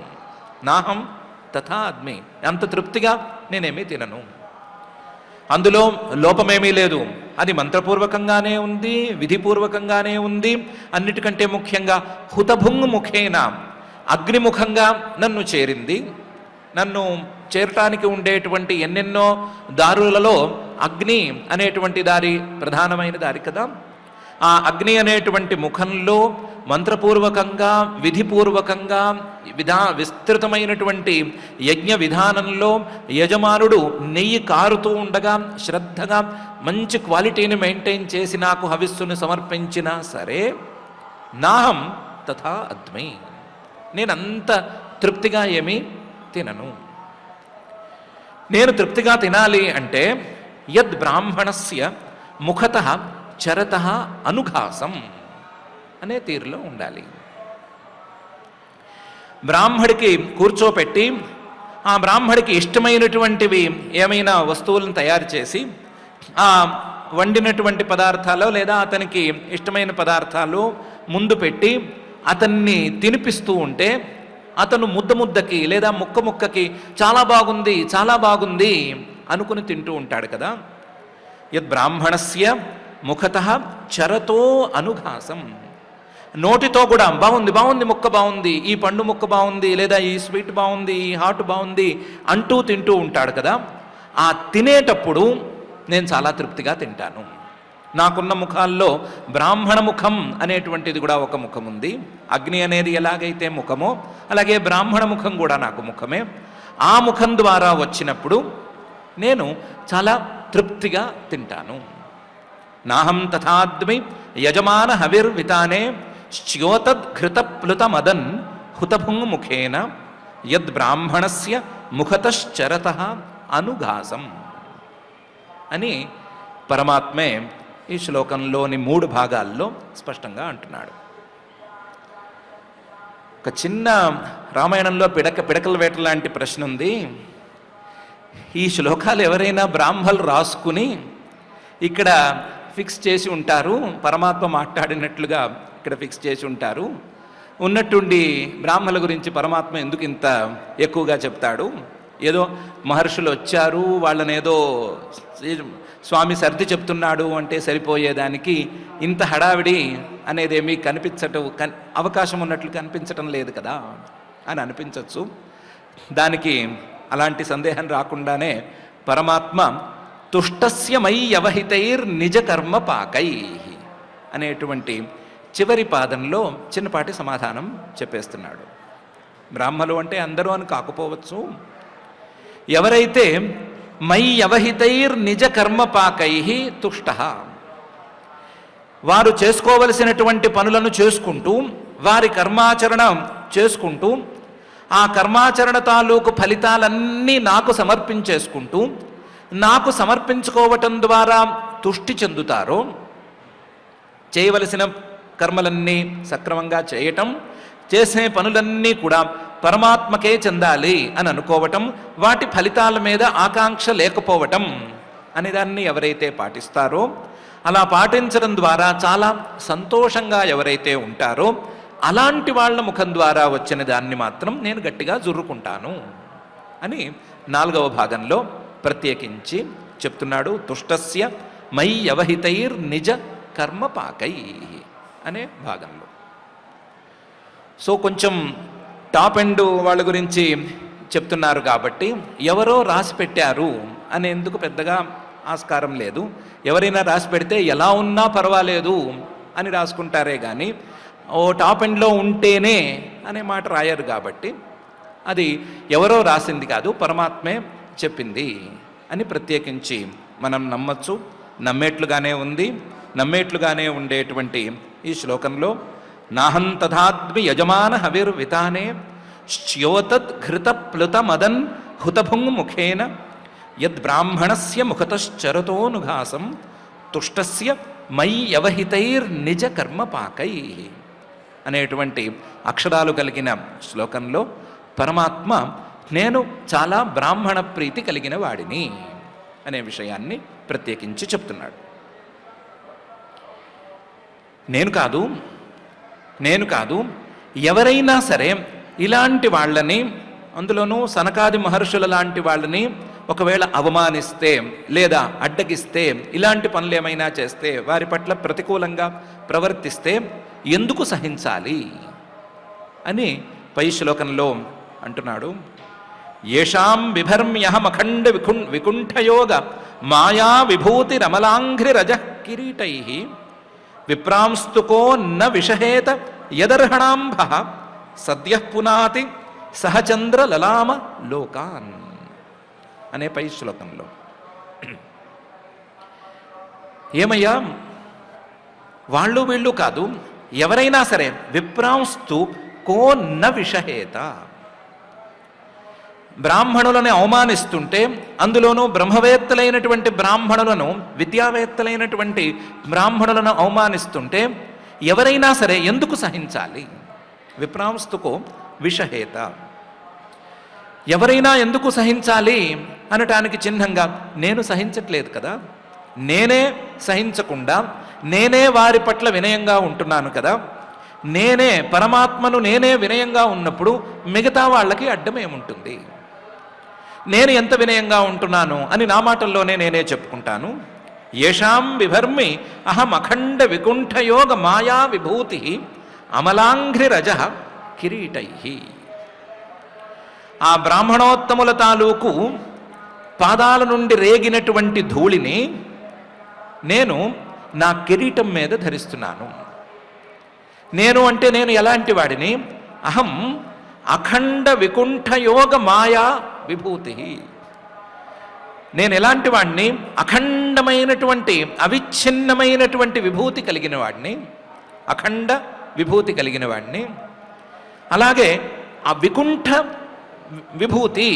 Speaker 1: నాహం తథా అద్మి, అంత తృప్తిగా నేనేమీ తినను. అందులో లోపమేమీ లేదు. అది మంత్రపూర్వకంగానే ఉంది, విధిపూర్వకంగానే ఉంది. అన్నిటికంటే ముఖ్యంగా హుతభుంగ్ ముఖేన, అగ్నిముఖంగా నన్ను చేరింది. నన్ను చేరటానికి ఉండేటువంటి ఎన్నెన్నో దారులలో అగ్ని అనేటువంటి దారి ప్రధానమైన దారి కదా. ఆ అగ్ని అనేటువంటి ముఖంలో మంత్రపూర్వకంగా విధిపూర్వకంగా విస్తృతమైనటువంటి యజ్ఞ విధానంలో యజమానుడు నెయ్యి కారుతూ ఉండగా శ్రద్ధగా మంచి క్వాలిటీని మెయింటైన్ చేసి నాకు హవిస్సును సమర్పించినా సరే నాహం తథా అద్మి, నేనంత తృప్తిగా ఏమీ తినను. నేను తృప్తిగా తినాలి అంటే యద్ బ్రాహ్మణస్య ముఖతః చరతః అనుఘాసం అనే తీరులో ఉండాలి. బ్రాహ్మడికి కూర్చోపెట్టి ఆ బ్రాహ్మడికి ఇష్టమైనటువంటివి ఏమైనా వస్తువులను తయారు చేసి ఆ వండినటువంటి పదార్థాలు లేదా అతనికి ఇష్టమైన పదార్థాలు ముందు పెట్టి అతన్ని తినిపిస్తూ ఉంటే అతను ముద్దకి లేదా ముక్కకి చాలా బాగుంది చాలా బాగుంది అనుకుని తింటూ ఉంటాడు కదా. యద్ బ్రాహ్మణస్య ముఖతః చరతో అనుఘాసం, నోటితో కూడా బాగుంది బాగుంది ముక్క బాగుంది, ఈ పండు ముక్క బాగుంది, లేదా ఈ స్వీట్ బాగుంది, ఈ హాట్ బాగుంది అంటూ తింటూ ఉంటాడు కదా. ఆ తినేటప్పుడు నేను చాలా తృప్తిగా తింటాను. నాకున్న ముఖాల్లో బ్రాహ్మణ ముఖం అనేటువంటిది కూడా ఒక ముఖం ఉంది. అగ్ని అనేది ఎలాగైతే ముఖమో అలాగే బ్రాహ్మణ ముఖం కూడా నాకు ముఖమే. ఆ ముఖం ద్వారా వచ్చినప్పుడు నేను చాలా తృప్తిగా తింటాను. నాహం తథాద్మి యజమాన హవిర్వితానే శ్యోతద్ఘృతప్లుతమదన్ హుతభుంగ్ ముఖేన యద్ బ్రాహ్మణస్య ముఖతశ్చరతః అనుఘాసం అని పరమాత్మే ఈ శ్లోకంలోని 3 భాగాల్లో స్పష్టంగా అంటున్నాడు. ఒక చిన్న రామాయణంలో పిడకల వేట లాంటి ప్రశ్న ఉంది. ఈ శ్లోకాలు ఎవరైనా బ్రాహ్మలు రాసుకుని ఇక్కడ ఫిక్స్ చేసి ఉంటారు, పరమాత్మ మాట్లాడినట్లుగా ఇక్కడ ఫిక్స్ చేసి ఉంటారు. ఉన్నట్టుండి బ్రాహ్మల గురించి పరమాత్మ ఎందుకు ఇంత ఎక్కువగా చెప్తాడు? ఏదో మహర్షులు వచ్చారు, వాళ్ళని ఏదో స్వామి సర్ది చెప్తున్నాడు అంటే సరిపోయేదానికి ఇంత హడావిడి అనేదేమీ అవకాశం ఉన్నట్లు కనిపించటం లేదు కదా అని అనిపించవచ్చు. దానికి అలాంటి సందేహం రాకుండానే పరమాత్మ తుష్టస్య మయి అవహితైర్ నిజ కర్మ పాకై అనేటువంటి చివరి పాదంలో చిన్నపాటి సమాధానం చెప్పేస్తున్నాడు. బ్రాహ్మలు అంటే అందరూ అని కాకపోవచ్చు. ఎవరైతే మై అవహితైర్ నిజ కర్మపాకై తుష్ట, వారు చేసుకోవలసినటువంటి పనులను చేసుకుంటూ వారి కర్మాచరణ చేసుకుంటూ ఆ కర్మాచరణ తాలూకు ఫలితాలన్నీ నాకు సమర్పించేసుకుంటూ నాకు సమర్పించుకోవటం ద్వారా తుష్టి చెందుతారో, చేయవలసిన కర్మలన్నీ సక్రమంగా చేయటం, చేసే పనులన్నీ కూడా పరమాత్మకే చెందాలి అని అనుకోవటం, వాటి ఫలితాల మీద ఆకాంక్ష లేకపోవటం అనే దాన్ని ఎవరైతే పాటిస్తారో, అలా పాటించడం ద్వారా చాలా సంతోషంగా ఎవరైతే ఉంటారో అలాంటి వాళ్ళ ముఖం ద్వారా వచ్చిన దాన్ని మాత్రం నేను గట్టిగా జుర్రుకుంటాను అని 4వ భాగంలో ప్రత్యేకించి చెప్తున్నాడు. తుష్టస్య మై అవహితైర్ నిజ కర్మపాకై అనే భాగంలో. సో కొంచెం టాప్ ఎండ్ వాళ్ళ గురించి చెప్తున్నారు కాబట్టి ఎవరో రాసి పెట్టారు అనేందుకు పెద్దగా ఆస్కారం లేదు. ఎవరైనా రాసి పెడితే ఎలా ఉన్నా పర్వాలేదు అని రాసుకుంటారే కానీ ఓ టాప్ ఎండ్లో ఉంటేనే అనే మాట రాయరు. కాబట్టి అది ఎవరో రాసింది కాదు, పరమాత్మే చెప్పింది అని ప్రత్యేకించి మనం నమ్మచ్చు. నమ్మేట్లుగానే ఉంది. నమ్మేట్లుగానే ఉండేటువంటి ఈ శ్లోకంలో నాహం తథాద్మి యజమాన హవిర్వితానే శ్యోతద్ ఘృత ప్లుత మదన్ హుతభుంగ్ ముఖేన యద్బ్రాహ్మణస్య ముఖతశ్చరతోనుఘాసం తుష్టస్య మై యవహితైర్నిజ కర్మపాకై అనేటువంటి అక్షరాలు కలిగిన శ్లోకంలో పరమాత్మ నేను చాలా బ్రాహ్మణ ప్రీతి కలిగిన వాడిని అనే విషయాన్ని ప్రత్యేకించి చెప్తున్నాడు. నేను కాదు ఎవరైనా సరే ఇలాంటి వాళ్ళని, అందులోనూ సనకాది మహర్షుల లాంటి వాళ్ళని ఒకవేళ అవమానిస్తే లేదా అడ్డగిస్తే, ఇలాంటి పనులు ఏమైనా చేస్తే, వారి పట్ల ప్రతికూలంగా ప్రవర్తిస్తే ఎందుకు సహించాలి అని పై శ్లోకంలో అంటున్నాడు. ఏషాం బిభర్మ్యహమఖండ వికుంఠయోగ మాయా విభూతి రమలాంఘ్రి రజ కిరీటై విప్రాంస్తుకో న విషహేత యదర్హణాంభ సద్యః పునాతి సహచంద్ర లలామ లోకాన్ అనే పై శ్లోకంలో ఏమయ్యా, వాళ్ళు వీళ్ళు కాదు, ఎవరైనా సరే విప్రాంస్తు కో న విషహేత, బ్రాహ్మణులను అవమానిస్తుంటే, అందులోనూ బ్రహ్మవేత్తలైనటువంటి బ్రాహ్మణులను, విద్యావేత్తలైనటువంటి బ్రాహ్మణులను అవమానిస్తుంటే ఎవరైనా సరే ఎందుకు సహించాలి? విప్రాంస్తుకో విషహేత, ఎవరైనా ఎందుకు సహించాలి అనటానికి చిహ్నంగా నేను సహించట్లేదు కదా, నేనే సహించకుండా నేనే వారి పట్ల వినయంగా ఉంటున్నాను కదా, నేనే పరమాత్మను నేనే వినయంగా ఉన్నప్పుడు మిగతా వాళ్ళకి అడ్డమేముంటుంది? నేను ఎంత వినయంగా ఉంటున్నాను అని నా మాటల్లోనే నేనే చెప్పుకుంటాను. ఏషాం విభర్మి అహం అఖండ వికుంఠయోగ మాయా విభూతి అమలాంఘ్రి రజ కిరీటై. ఆ బ్రాహ్మణోత్తముల తాలూకు పాదాల నుండి రేగినటువంటి ధూళిని నేను నా కిరీటం మీద ధరిస్తున్నాను. నేను అంటే నేను ఎలాంటి వాడిని? అహం అఖండ వికుంఠయోగ మాయా విభూతి. నేను ఎలాంటి వాడిని? అఖండమైనటువంటి అవిచ్ఛిన్నమైనటువంటి విభూతి కలిగిన వాడిని, అఖండ విభూతి కలిగిన వాడిని. అలాగే ఆ వికుంఠ విభూతి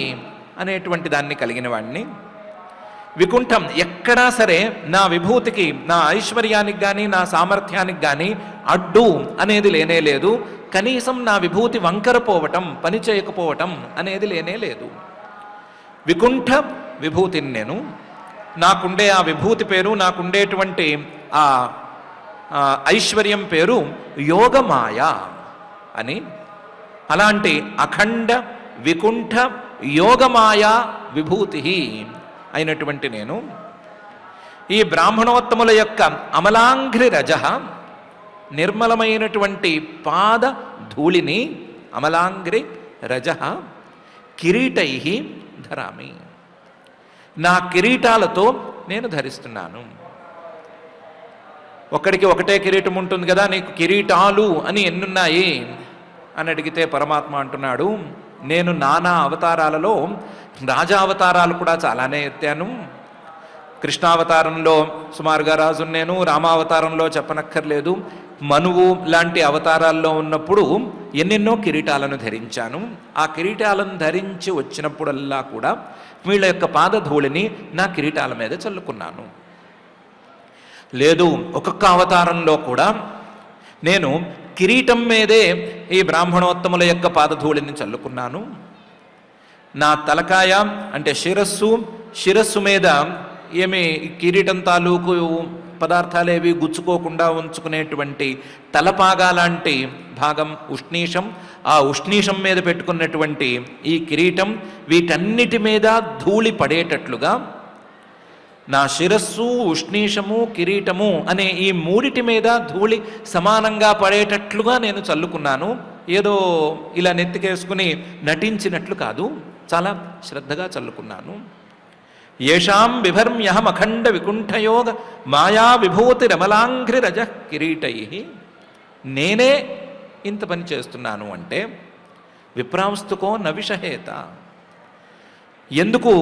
Speaker 1: అనేటువంటి దాన్ని కలిగిన వాడిని. వికుంఠం ఎక్కడా సరే నా విభూతికి, నా ఐశ్వర్యానికి కానీ నా సామర్థ్యానికి కానీ అడ్డు అనేది లేనే లేదు. కనీసం నా విభూతి వంకరపోవటం, పని చేయకపోవటం అనేది లేనే లేదు. వికుంఠ విభూతిని నేను, నాకుండే ఆ విభూతి పేరు, నాకుండేటువంటి ఆ ఐశ్వర్యం పేరు యోగమాయ అని. అలాంటి అఖండ వికుంఠ యోగమాయ విభూతి అయినటువంటి నేను ఈ బ్రాహ్మణోత్తముల యొక్క అమలాంఘ్రి రజ, నిర్మలమైనటువంటి పాద ధూళిని, అమలాంఘ్రి రజ కిరీటై ధరామి, నా కిరీటాలతో నేను ధరిస్తున్నాను. ఒక్కడికి ఒకటే కిరీటం ఉంటుంది కదా, నీకు కిరీటాలు అని ఎన్నున్నాయి అని అడిగితే పరమాత్మ అంటున్నాడు, నేను నానా అవతారాలలో రాజావతారాలు కూడా చాలానే ఎత్తాను. కృష్ణావతారంలో సుమారుగా రాజును నేను, రామావతారంలో చెప్పనక్కర్లేదు, మనువు లాంటి అవతారాల్లో ఉన్నప్పుడు ఎన్నెన్నో కిరీటాలను ధరించాను. ఆ కిరీటాలను ధరించి వచ్చినప్పుడల్లా కూడా వీళ్ళ యొక్క పాదధూళిని నా కిరీటాల మీద చల్లుకున్నాను. లేదు, ఒక్కొక్క అవతారంలో కూడా నేను కిరీటం మీదే ఈ బ్రాహ్మణోత్తముల యొక్క పాదధూళిని చల్లుకున్నాను. నా తలకాయ అంటే శిరస్సు మీద ఏమి కిరీటం తాలూకు పదార్థాలేవి గుచ్చుకోకుండా ఉంచుకునేటువంటి తలపాగా లాంటి భాగం ఉష్ణీషం, ఆ ఉష్ణీషం మీద పెట్టుకున్నటువంటి ఈ కిరీటం, వీటన్నిటి మీద ధూళి పడేటట్లుగా నా శిరస్సు, ఉష్ణీషము, కిరీటము అనే ఈ మూడిటి మీద ధూళి సమానంగా పడేటట్లుగా నేను చల్లుకున్నాను. ఏదో ఇలా నెత్తికేసుకుని నటించినట్లు కాదు, చాలా శ్రద్ధగా చల్లుకున్నాను. ఏషాం బిభర్మ్యహం అఖండ వికుంఠయోగ మాయా విభూతి రమలాంఘ్రి రజ కిరీటై. నేనే ఇంత పని చేస్తున్నాను అంటే విప్రాంస్తుకో న విషహేత. ఎందుకు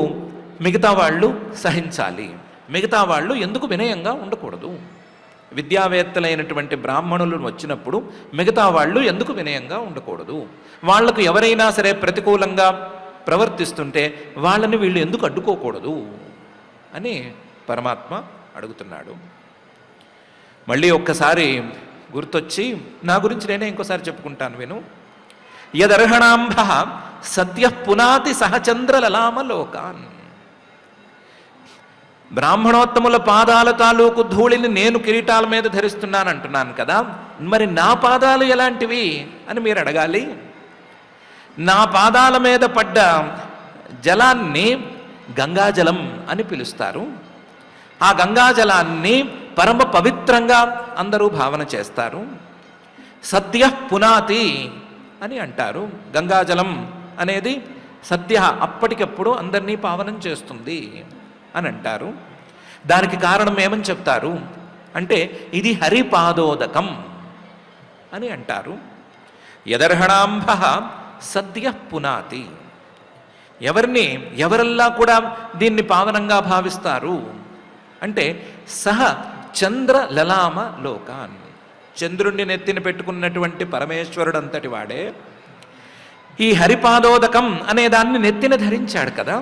Speaker 1: మిగతా వాళ్ళు సహించాలి, మిగతా వాళ్ళు ఎందుకు వినయంగా ఉండకూడదు? విద్యావేత్తలైనటువంటి బ్రాహ్మణులు వచ్చినప్పుడు మిగతా వాళ్ళు ఎందుకు వినయంగా ఉండకూడదు? వాళ్లకు ఎవరైనా సరే ప్రతికూలంగా ప్రవర్తిస్తుంటే వాళ్ళని వీళ్ళు ఎందుకు అడ్డుకోకూడదు అని పరమాత్మ అడుగుతున్నాడు. మళ్ళీ ఒక్కసారి గుర్తొచ్చి నా గురించి నేనే ఇంకోసారి చెప్పుకుంటాను విను. యదర్హణాంభ సద్య పునాతి సహచంద్రలలామలోకాన్. బ్రాహ్మణోత్తముల పాదాల తాలూకు ధూళిని నేను కిరీటాల మీద ధరిస్తున్నాను అంటున్నాను కదా, మరి నా పాదాలు ఎలాంటివి అని మీరు అడగాలి. నా పాదాల మీద పడ్డ జలాన్ని గంగాజలం అని పిలుస్తారు. ఆ గంగాజలాన్ని పరమ పవిత్రంగా అందరూ భావన చేస్తారు. సద్య పునాతి అని అంటారు. గంగాజలం అనేది సద్య అప్పటికప్పుడు అందరినీ పావనం చేస్తుంది అని అంటారు. దానికి కారణం ఏమని చెప్తారు అంటే ఇది హరిపాదోదకం అని అంటారు. యదర్హణాంభ సద్య పునాతి. ఎవరల్లా కూడా దీన్ని పావనంగా భావిస్తారు అంటే సహ చంద్ర లలామ లోకాన్. చంద్రుణ్ణి నెత్తిన పెట్టుకున్నటువంటి పరమేశ్వరుడు అంతటి వాడే ఈ హరిపాదోదకం అనే దాన్ని నెత్తిన ధరించాడు కదా.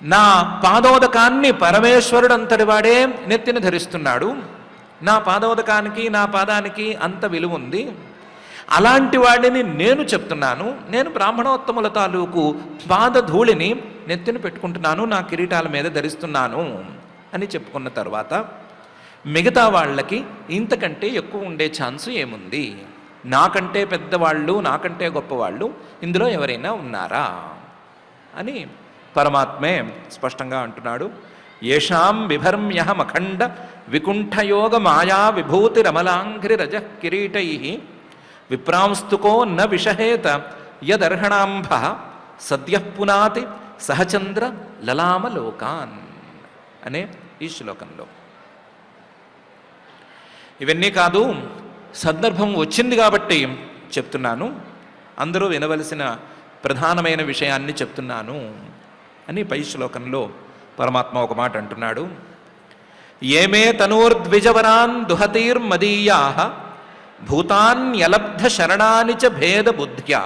Speaker 1: నా పాదోదకాన్ని పరమేశ్వరుడు అంతటి వాడే నెత్తిన ధరిస్తున్నాడు. నా పాదోదకానికి నా పాదానికి అంత విలువ ఉంది. అలాంటి వాడిని నేను చెప్తున్నాను. నేను బ్రాహ్మణోత్తముల తాలూకు పాదధూళిని నెత్తిన పెట్టుకుంటున్నాను, నా కిరీటాల మీద ధరిస్తున్నాను అని చెప్పుకున్న తర్వాత మిగతా వాళ్ళకి ఇంతకంటే ఎక్కువ ఉండే ఛాన్సు ఏముంది? నాకంటే పెద్దవాళ్ళు, నాకంటే గొప్పవాళ్ళు ఇందులో ఎవరైనా ఉన్నారా అని పరమాత్మే స్పష్టంగా అంటున్నాడు. ఏషాం బిభర్మ్యహమఖండ వికుంఠయోగ మాయా విభూతి రమలాంఘ్రి రజ కిరీటై విప్రాంస్తుకో న విషహేత యదర్హణాంభ సద్య పునాతి సహచంద్ర లలామలోకాన్ అనే ఈ శ్లోకంలో. ఇవన్నీ కాదు, సందర్భం వచ్చింది కాబట్టి చెప్తున్నాను, అందరూ వినవలసిన ప్రధానమైన విషయాన్ని చెప్తున్నాను అని పై శ్లోకంలో పరమాత్మ ఒక మాట అంటున్నాడు. ఏమే తనూర్ద్విజవరాన్ దుహతీర్మదీయా భూతాన్యలబ్ధ శరణాని చ భేద బుద్ధ్యా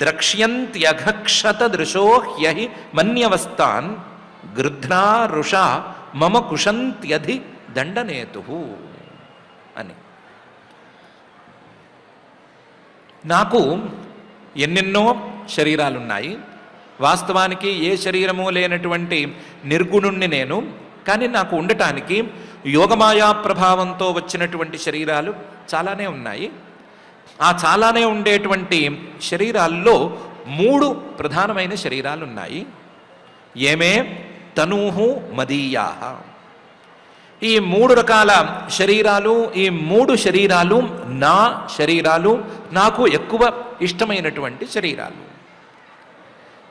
Speaker 1: ద్రక్ష్యంత్యఘక్షత దృశో హ్యహి మన్యవస్తాన్ గృధ్నా రుషా మమ కుశంత్యధి దండనేతు అని. నాకు ఎన్నెన్నో శరీరాలున్నాయి. వాస్తవానికి ఏ శరీరము లేనటువంటి నిర్గుణుణ్ణి నేను. కానీ నాకు ఉండటానికి యోగమాయా ప్రభావంతో వచ్చినటువంటి శరీరాలు చాలానే ఉన్నాయి. ఆ చాలానే ఉండేటువంటి శరీరాల్లో 3 ప్రధానమైన శరీరాలు ఉన్నాయి. ఏమే తనూహు మదీయా. ఈ 3 రకాల శరీరాలు, ఈ 3 శరీరాలు నా శరీరాలు, నాకు ఎక్కువ ఇష్టమైనటువంటి శరీరాలు.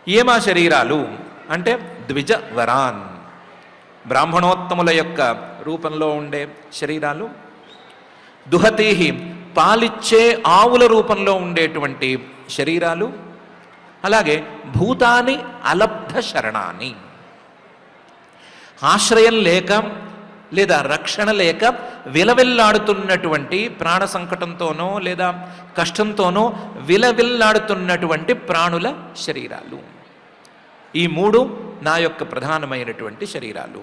Speaker 1: ఏమా శరీరాలు అంటే ద్విజవరాన్, బ్రాహ్మణోత్తముల యొక్క రూపంలో ఉండే శరీరాలు. దుహతీహి, పాలిచ్చే ఆవుల రూపంలో ఉండేటువంటి శరీరాలు. అలాగే భూతాని అలబ్ధ శరణాని, ఆశ్రయం లేక లేదా రక్షణ లేక విలవిల్లాడుతున్నటువంటి, ప్రాణ సంకటంతోనో లేదా కష్టంతోనో విలవిల్లాడుతున్నటువంటి ప్రాణుల శరీరాలు. ఈ 3 నా యొక్క ప్రధానమైనటువంటి శరీరాలు.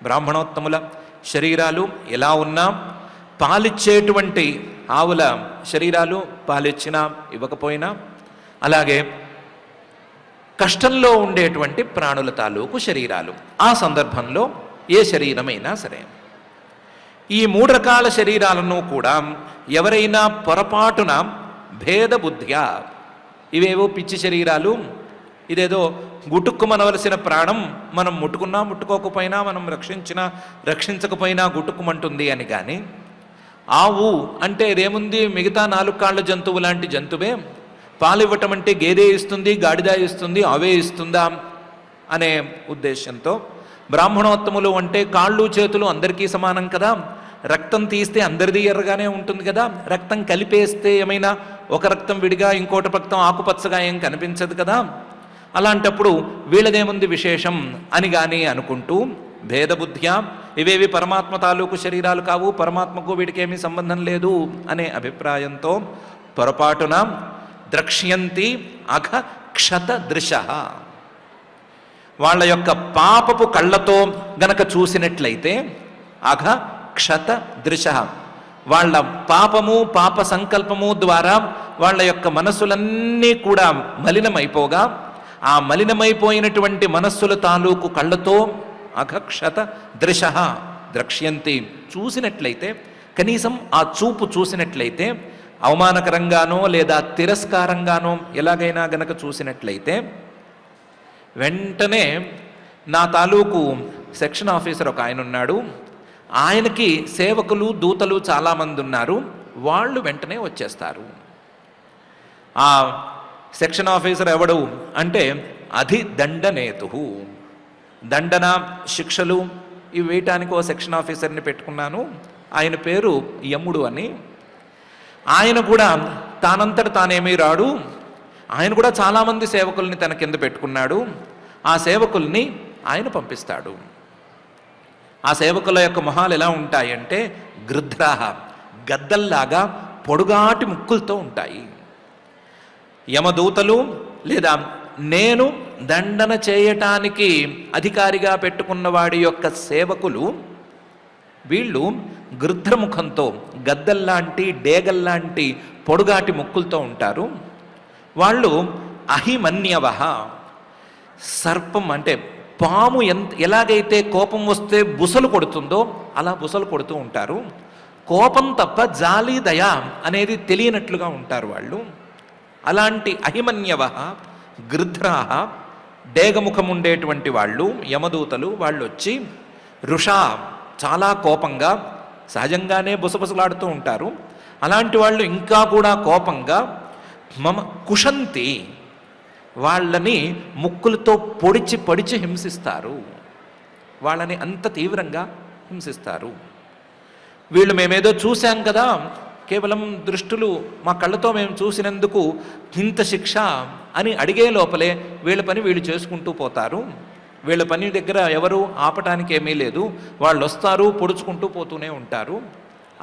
Speaker 1: బ్రాహ్మణోత్తముల శరీరాలు ఎలా ఉన్నా, పాలిచ్చేటువంటి ఆవుల శరీరాలు పాలిచ్చినా ఇవ్వకపోయినా, అలాగే కష్టంలో ఉండేటువంటి ప్రాణుల తాలూకు శరీరాలు. ఆ సందర్భంలో ఏ శరీరమైనా సరే ఈ 3 రకాల శరీరాలను కూడా ఎవరైనా పొరపాటున భేద బుద్ధ్యా, ఇవేవో పిచ్చి శరీరాలు, ఇదేదో గుటుక్కుమనవలసిన ప్రాణం, మనం ముట్టుకున్నా ముట్టుకోకపోయినా, మనం రక్షించకపోయినా గుటుక్కుమంటుంది అని. కానీ ఆవు అంటే ఇదేముంది, మిగతా 4 కాళ్ళ జంతువు లాంటి జంతువే. పాలు ఇవ్వటం అంటే గేదె ఇస్తుంది, గాడిద ఇస్తుంది, అవే ఇస్తుందా అనే ఉద్దేశంతో, బ్రాహ్మణోత్తములు అంటే కాళ్ళు చేతులు అందరికీ సమానం కదా, రక్తం తీస్తే అందరిది ఎర్రగానే ఉంటుంది కదా, రక్తం కలిపేస్తే ఏమైనా ఒక రక్తం విడిగా ఇంకోటి రక్తం ఆకుపచ్చగా ఏం కనిపించదు కదా. అలాంటప్పుడు వీళ్ళదేముంది విశేషం అని కానీ అనుకుంటూ భేదబుద్ధ్యా ఇవేవి పరమాత్మ తాలూకు శరీరాలు కావు, పరమాత్మకు వీడికేమీ సంబంధం లేదు అనే అభిప్రాయంతో పొరపాటున ద్రక్ష్యంతి అఘ క్షత దృశ, వాళ్ళ యొక్క పాపపు కళ్ళతో గనక చూసినట్లయితే అఘ క్షత దృశ, వాళ్ళ పాపము పాప సంకల్పము ద్వారా వాళ్ళ యొక్క మనస్సులన్నీ కూడా మలినమైపోగా ఆ మలినమైపోయినటువంటి మనస్సుల తాలూకు కళ్ళతో అఘక్షత దృశ ద్రక్ష్యంతి చూసినట్లయితే, కనీసం ఆ చూపు చూసినట్లయితే, అవమానకరంగానో లేదా తిరస్కారంగానో ఎలాగైనా గనక చూసినట్లయితే వెంటనే నా తాలూకు సెక్షన్ ఆఫీసర్ ఒక ఆయన ఉన్నాడు, ఆయనకి సేవకులు దూతలు చాలామంది ఉన్నారు, వాళ్ళు వెంటనే వచ్చేస్తారు. ఆ సెక్షన్ ఆఫీసర్ ఎవడు అంటే అధిదండనేతు, దండన శిక్షలు ఇవి వేయటానికి ఓ సెక్షన్ ఆఫీసర్ని పెట్టుకున్నాను, ఆయన పేరు యముడు అని. ఆయన కూడా తానంతట తానేమీ రాడు, ఆయన కూడా చాలామంది సేవకుల్ని తన కింద పెట్టుకున్నాడు. ఆ సేవకుల్ని ఆయన పంపిస్తాడు. ఆ సేవకుల యొక్క మొహాలు ఎలా ఉంటాయంటే గృధ్రాహ, గద్దల్లాగా పొడుగాటి ముక్కులతో ఉంటాయి. యమదూతలు లేదా నేను దండన చేయటానికి అధికారిగా పెట్టుకున్న వాడి యొక్క సేవకులు వీళ్ళు గృధ్రముఖంతో గద్దల్లాంటి డేగల్లాంటి పొడుగాటి ముక్కులతో ఉంటారు. వాళ్ళు అహిమన్యవ, సర్పం అంటే పాము ఎలాగైతే కోపం వస్తే బుసలు కొడుతుందో అలా బుసలు కొడుతూ ఉంటారు. కోపం తప్ప జాలి దయ అనేది తెలియనట్లుగా ఉంటారు వాళ్ళు. అలాంటి అహిమన్యవ గృధ్రాహ డేగముఖం ఉండేటువంటి వాళ్ళు యమదూతలు వాళ్ళు వచ్చి రుషా చాలా కోపంగా సహజంగానే బుసబుసలాడుతూ ఉంటారు. అలాంటి వాళ్ళు ఇంకా కూడా కోపంగా మమ కుషంతి, వాళ్ళని ముక్కులతో పొడిచి హింసిస్తారు, వాళ్ళని అంత తీవ్రంగా హింసిస్తారు. వీళ్ళు మేమేదో చూశాం కదా, కేవలం దృష్టులు మా కళ్ళతో మేము చూసినందుకు ఇంత శిక్ష అని అడిగే లోపలే వీళ్ళ పని వీళ్ళు చేసుకుంటూ పోతారు. వీళ్ళ పని దగ్గర ఎవరు ఆపటానికి ఏమీ లేదు, వాళ్ళు వస్తారు పొడుచుకుంటూ పోతూనే ఉంటారు.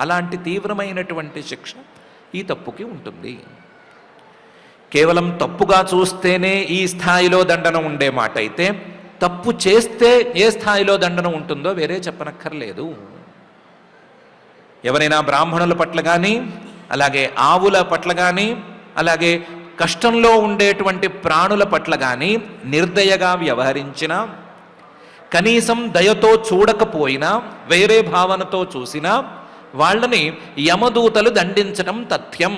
Speaker 1: అలాంటి తీవ్రమైనటువంటి శిక్ష ఈ తప్పుకి ఉంటుంది. కేవలం తప్పుగా చూస్తేనే ఈ స్థాయిలో దండన ఉండే మాట అయితే, తప్పు చేస్తే ఏ స్థాయిలో దండన ఉంటుందో వేరే చెప్పనక్కర్లేదు. ఎవరైనా బ్రాహ్మణుల పట్ల కానీ అలాగే ఆవుల పట్ల కానీ అలాగే కష్టంలో ఉండేటువంటి ప్రాణుల పట్ల కానీ నిర్దయగా వ్యవహరించినా, కనీసం దయతో చూడకపోయినా వేరే భావనతో చూసినా వాళ్ళని యమదూతలు దండించడం తథ్యం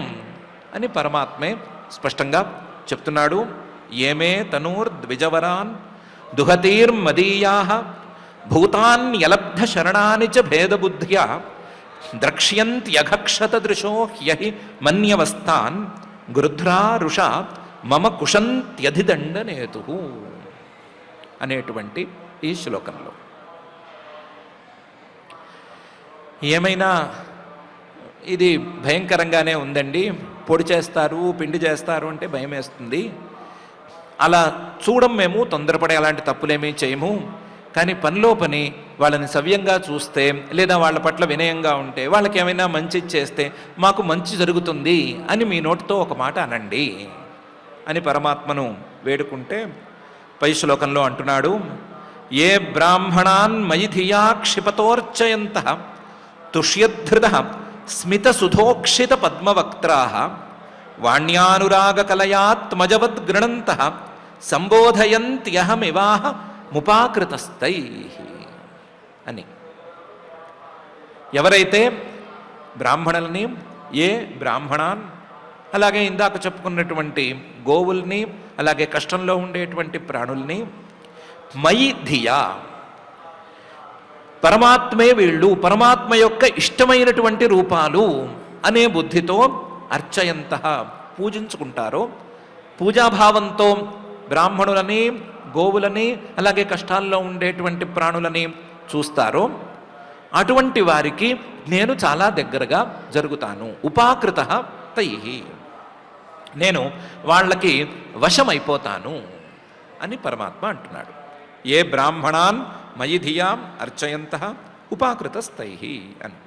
Speaker 1: అని పరమాత్మే స్పష్టంగా చెప్తున్నాడు. ఏమే తనూర్ ద్విజవరాన్ దుహతీర్మదీయా భూతాన్యలబ్ధ శరణాని చ భేదబుద్ధ్యా ద్రక్ష్యంత్యఘక్షత దృశో హ్యహి మన్యవస్థాన్ గృధ్రారుష మమ కుషంత్యధిదండనేతు అనేటువంటి ఈ శ్లోకంలో ఏమైనా ఇది భయంకరంగానే ఉందండి, పొడి చేస్తారు పిండి చేస్తారు అంటే భయం వేస్తుంది. అలా చూడం, మేము తొందరపడే అలాంటి తప్పులేమీ చేయము, కానీ పనిలో పని వాళ్ళని సవ్యంగా చూస్తే లేదా వాళ్ళ పట్ల వినయంగా ఉంటే వాళ్ళకి ఏమైనా మంచి చేస్తే మాకు మంచి జరుగుతుంది అని మీ నోటితో ఒక మాట అనండి అని పరమాత్మను వేడుకుంటే పై శ్లోకంలో అంటున్నాడు. ఏ బ్రాహ్మణాన్ మయి ధియా క్షిపతోర్చయంత తుష్యద్ధృత స్మిత సుధోక్షిత పద్మవక్త్రా వాణ్యానురాగకలయాత్మజవద్ గృణంత సంబోధయంత్యహమివాహ ముపాకృతస్థై అని. ఎవరైతే బ్రాహ్మణులని, ఏ బ్రాహ్మణాన్ అలాగే ఇందాక చెప్పుకున్నటువంటి గోవుల్ని అలాగే కష్టంలో ఉండేటువంటి ప్రాణుల్ని మయి ధియా, పరమాత్మే వీళ్ళు పరమాత్మ యొక్క ఇష్టమైనటువంటి రూపాలు అనే బుద్ధితో అర్చయంత పూజించుకుంటారో, పూజాభావంతో బ్రాహ్మణులని గోవులని అలాగే కష్టాల్లో ఉండేటువంటి ప్రాణులని చూస్తారో అటువంటి వారికి నేను చాలా దగ్గరగా జరుగుతాను. ఉపాకృత తై, నేను వాళ్ళకి వశమైపోతాను అని పరమాత్మ అంటున్నాడు. ఏ బ్రాహ్మణాన్ మయి ధియాం అర్చయంతః ఉపాకృతస్థైః అని.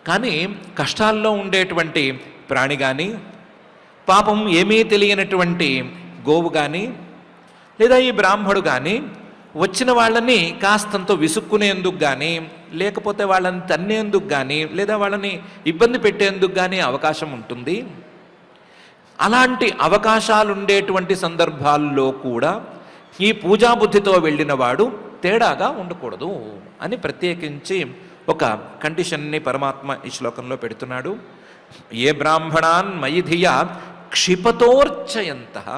Speaker 1: కానీ కష్టాల్లో ఉండేటువంటి ప్రాణి కానీ, పాపం ఏమీ తెలియనటువంటి గోవు కానీ, లేదా ఈ బ్రాహ్మడు కానీ వచ్చిన వాళ్ళని కాస్తంతో విసుక్కునేందుకు కానీ, లేకపోతే వాళ్ళని తన్నేందుకు కానీ, లేదా వాళ్ళని ఇబ్బంది పెట్టేందుకు కానీ అవకాశం ఉంటుంది. అలాంటి అవకాశాలు ఉండేటువంటి సందర్భాల్లో కూడా ఈ పూజాబుద్ధితో వెళ్ళిన వాడు తేడాగా ఉండకూడదు అని ప్రత్యేకించి ఒక కండిషన్ని పరమాత్మ ఈ శ్లోకంలో పెడుతున్నాడు. ఏ బ్రాహ్మణాన్ మయి ధియా క్షిపతోర్చయంతః.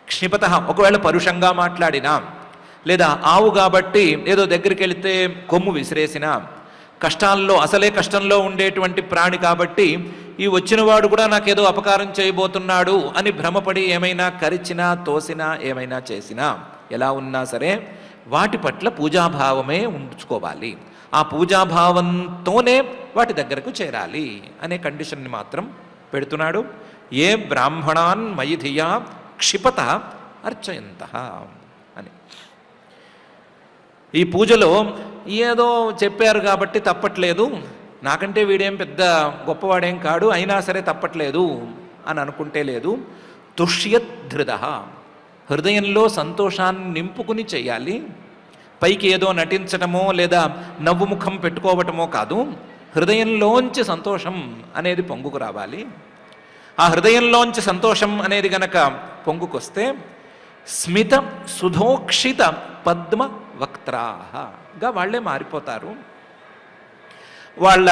Speaker 1: క్షిపత ఒకవేళ పరుషంగా మాట్లాడినా, లేదా ఆవు కాబట్టి ఏదో దగ్గరికి వెళితే కొమ్ము విసిరేసినా, కష్టాల్లో అసలే కష్టంలో ఉండేటువంటి ప్రాణి కాబట్టి ఈ వచ్చినవాడు కూడా నాకేదో అపకారం చేయబోతున్నాడు అని భ్రమపడి ఏమైనా కరిచినా, తోసినా, ఏమైనా చేసినా, ఎలా ఉన్నా సరే వాటి పట్ల పూజాభావమే ఉంచుకోవాలి. ఆ పూజాభావంతోనే వాటి దగ్గరకు చేరాలి అనే కండిషన్ని మాత్రం పెడుతున్నాడు. ఏ బ్రాహ్మణాన్ మయి ధియా క్షిపత అర్చయంతః అని. ఈ పూజలో ఏదో చెప్పారు కాబట్టి తప్పట్లేదు, నాకంటే వీడేం పెద్ద గొప్పవాడేం కాడు, అయినా సరే తప్పట్లేదు అని అనుకుంటే లేదు. తుష్యద్ధృద, హృదయంలో సంతోషాన్ని నింపుకుని చేయాలి. పైకి ఏదో నటించటమో లేదా నవ్వు ముఖం పెట్టుకోవటమో కాదు, హృదయంలోంచి సంతోషం అనేది పొంగుకు రావాలి. ఆ హృదయంలోంచి సంతోషం అనేది గనక పొంగుకొస్తే స్మిత సుధోక్షిత పద్మ వక్త్రాగా వాళ్ళే మారిపోతారు. వాళ్ళ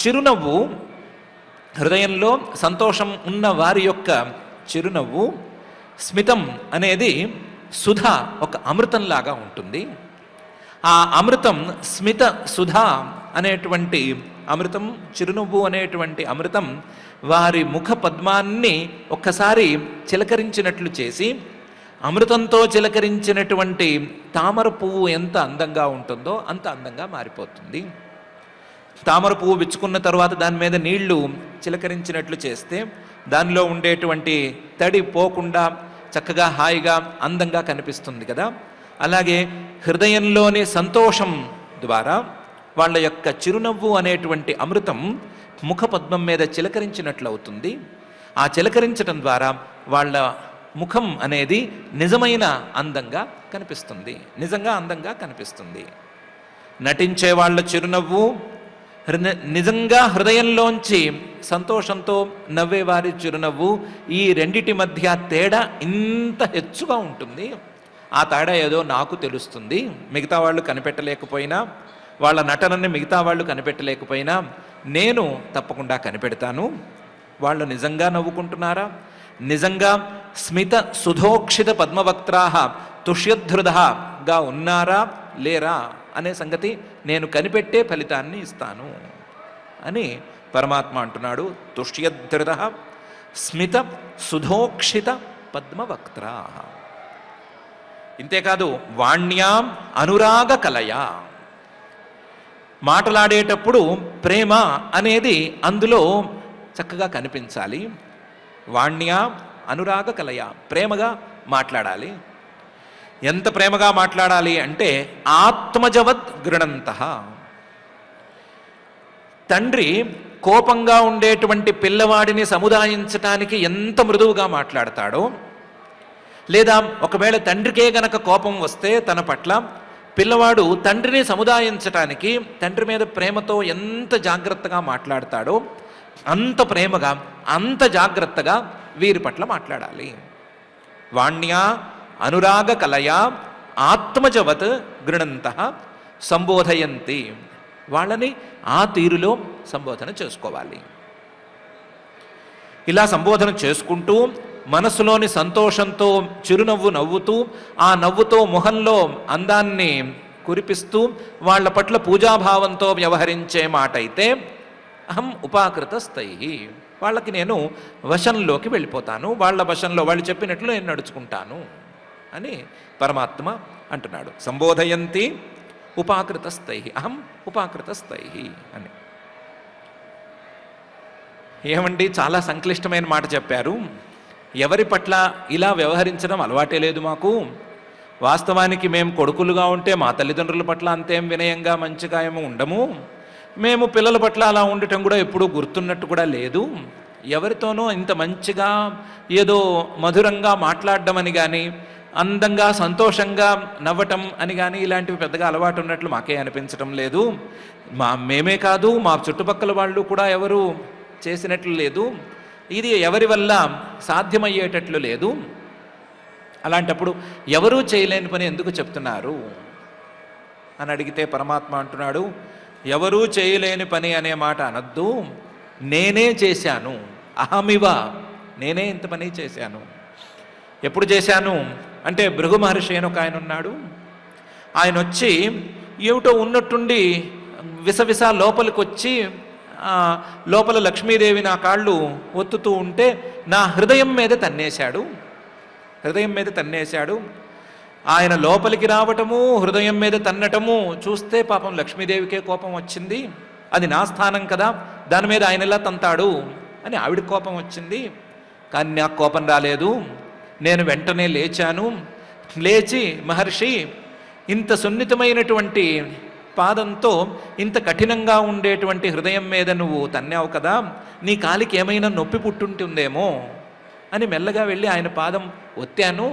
Speaker 1: చిరునవ్వు, హృదయంలో సంతోషం ఉన్న వారి యొక్క చిరునవ్వు, స్మితం అనేది సుధ, ఒక అమృతంలాగా ఉంటుంది. ఆ అమృతం, స్మిత సుధ అనేటువంటి అమృతం, చిరునవ్వు అనేటువంటి అమృతం వారి ముఖ పద్మాన్ని ఒక్కసారి చిలకరించినట్లు చేసి, అమృతంతో చిలకరించినటువంటి తామర పువ్వు ఎంత అందంగా ఉంటుందో అంత అందంగా మారిపోతుంది. తామర పువ్వు విచ్చుకున్న తర్వాత దాని మీద నీళ్లు చిలకరించినట్లు చేస్తే దానిలో ఉండేటువంటి తడి పోకుండా చక్కగా హాయిగా అందంగా కనిపిస్తుంది కదా. అలాగే హృదయంలోని సంతోషం ద్వారా వాళ్ళ యొక్క చిరునవ్వు అనేటువంటి అమృతం ముఖపద్మం మీద చిలకరించినట్లు అవుతుంది. ఆ చిలకరించడం ద్వారా వాళ్ళ ముఖం అనేది నిజమైన అందంగా కనిపిస్తుంది, నిజంగా అందంగా కనిపిస్తుంది. నటించే వాళ్ళ చిరునవ్వు, నిజంగా హృదయంలోంచి సంతోషంతో నవ్వేవారి చిరునవ్వు, ఈ రెండిటి మధ్య తేడా ఇంత హెచ్చుగా ఉంటుంది. ఆ తేడా ఏదో నాకు తెలుస్తుంది, మిగతా వాళ్ళు కనిపెట్టలేకపోయినా, వాళ్ళ నటనని మిగతా వాళ్ళు కనిపెట్టలేకపోయినా నేను తప్పకుండా కనిపెడతాను. వాళ్ళు నిజంగా నవ్వుకుంటున్నారా, నిజంగా స్మిత సుధోక్షిత పద్మవక్త్రాహ తుష్యద్ధృదగా ఉన్నారా లేరా అనే సంగతి నేను కనిపెట్టే ఫలితాన్ని ఇస్తాను అని పరమాత్మ అంటున్నాడు. తుష్యద్ధృద స్మిత సుధోక్షిత పద్మవక్త్రాహ. ఇంతేకాదు వాణ్యాం అనురాగ కలయా, మాటలాడేటప్పుడు ప్రేమ అనేది అందులో చక్కగా కనిపించాలి. వాణ్యా అనురాగ కలయ, ప్రేమగా మాట్లాడాలి. ఎంత ప్రేమగా మాట్లాడాలి అంటే ఆత్మజవద్ గృణంతః. తండ్రి కోపంగా ఉండేటువంటి పిల్లవాడిని సముదాయించటానికి ఎంత మృదువుగా మాట్లాడతాడో, లేదా ఒకవేళ తండ్రికే గనక కోపం వస్తే తన పట్ల, పిల్లవాడు తండ్రిని సముదాయించటానికి తండ్రి మీద ప్రేమతో ఎంత జాగ్రత్తగా మాట్లాడతాడో అంత ప్రేమగా, అంత జాగ్రత్తగా వీరి పట్ల మాట్లాడాలి. వాణ్యా అనురాగ కలయా ఆత్మజవత్ గృణంతః సంబోధయంతి, వాళ్ళని ఆ తీరులో సంబోధన చేసుకోవాలి. ఇలా సంబోధన చేసుకుంటూ మనసులోని సంతోషంతో చిరునవ్వు నవ్వుతూ, ఆ నవ్వుతో మొహంలో అందాన్ని కురిపిస్తూ వాళ్ళ పట్ల పూజాభావంతో వ్యవహరించే మాట అయితే అహం ఉపాకృతస్థైః, వాళ్ళకి నేను వశంలోకి వెళ్ళిపోతాను, వాళ్ళ వశంలో వాళ్ళు చెప్పినట్లు నేను నడుచుకుంటాను అని పరమాత్మ అంటున్నాడు. సంబోధయంతి ఉపాకృతస్థైః, అహం ఉపాకృతస్థైః అని. ఏమండి చాలా సంక్లిష్టమైన మాట చెప్పారు. ఎవరి పట్ల ఇలా వ్యవహరించడం అలవాటే లేదు మాకు. వాస్తవానికి మేము కొడుకులుగా ఉంటే మా తల్లిదండ్రుల పట్ల అంతేం వినయంగా మంచిగా ఏమో ఉండము. మేము పిల్లల పట్ల అలా ఉండటం కూడా ఎప్పుడూ గుర్తున్నట్టు కూడా లేదు. ఎవరితోనో ఇంత మంచిగా ఏదో మధురంగా మాట్లాడడం అని కానీ, అందంగా సంతోషంగా నవ్వటం అని కానీ ఇలాంటివి పెద్దగా అలవాటు ఉన్నట్లు మాకే అనిపించటం లేదు. మేమే కాదు, మా చుట్టుపక్కల వాళ్ళు కూడా ఎవరు చేసినట్లు లేదు. ఇది ఎవరి వల్ల సాధ్యమయ్యేటట్లు లేదు. అలాంటప్పుడు ఎవరూ చేయలేని పని ఎందుకు చెప్తున్నారు అని అడిగితే పరమాత్మ అంటున్నాడు, ఎవరూ చేయలేని పని అనే మాట అనద్దు, నేనే చేశాను. అహమివ, నేనే ఇంత పని చేశాను. ఎప్పుడు చేశాను అంటే భృగు మహర్షి అని ఒక ఆయన ఉన్నాడు. ఆయన వచ్చి ఏమిటో ఉన్నట్టుండి విసవిస లోపలికి వచ్చి లోపల లక్ష్మీదేవి నా కాళ్ళు ఒత్తుతూ ఉంటే నా హృదయం మీద తన్నేశాడు. హృదయం మీద తన్నేశాడు. ఆయన లోపలికి రావటము, హృదయం మీద తన్నటము చూస్తే పాపం లక్ష్మీదేవికే కోపం వచ్చింది. అది నా స్థానం కదా, దాని మీద ఆయన ఎలా తంతాడు అని ఆవిడ కోపం వచ్చింది. కానీ నాకు కోపం రాలేదు. నేను వెంటనే లేచాను. లేచి, మహర్షి ఇంత సున్నితమైనటువంటి పాదంతో ఇంత కఠినంగా ఉండేటువంటి హృదయం మీద నువ్వు తన్నావు కదా, నీ కాలికి ఏమైనా నొప్పి పుట్టుంటుందేమో అని మెల్లగా వెళ్ళి ఆయన పాదం ఒత్తాను.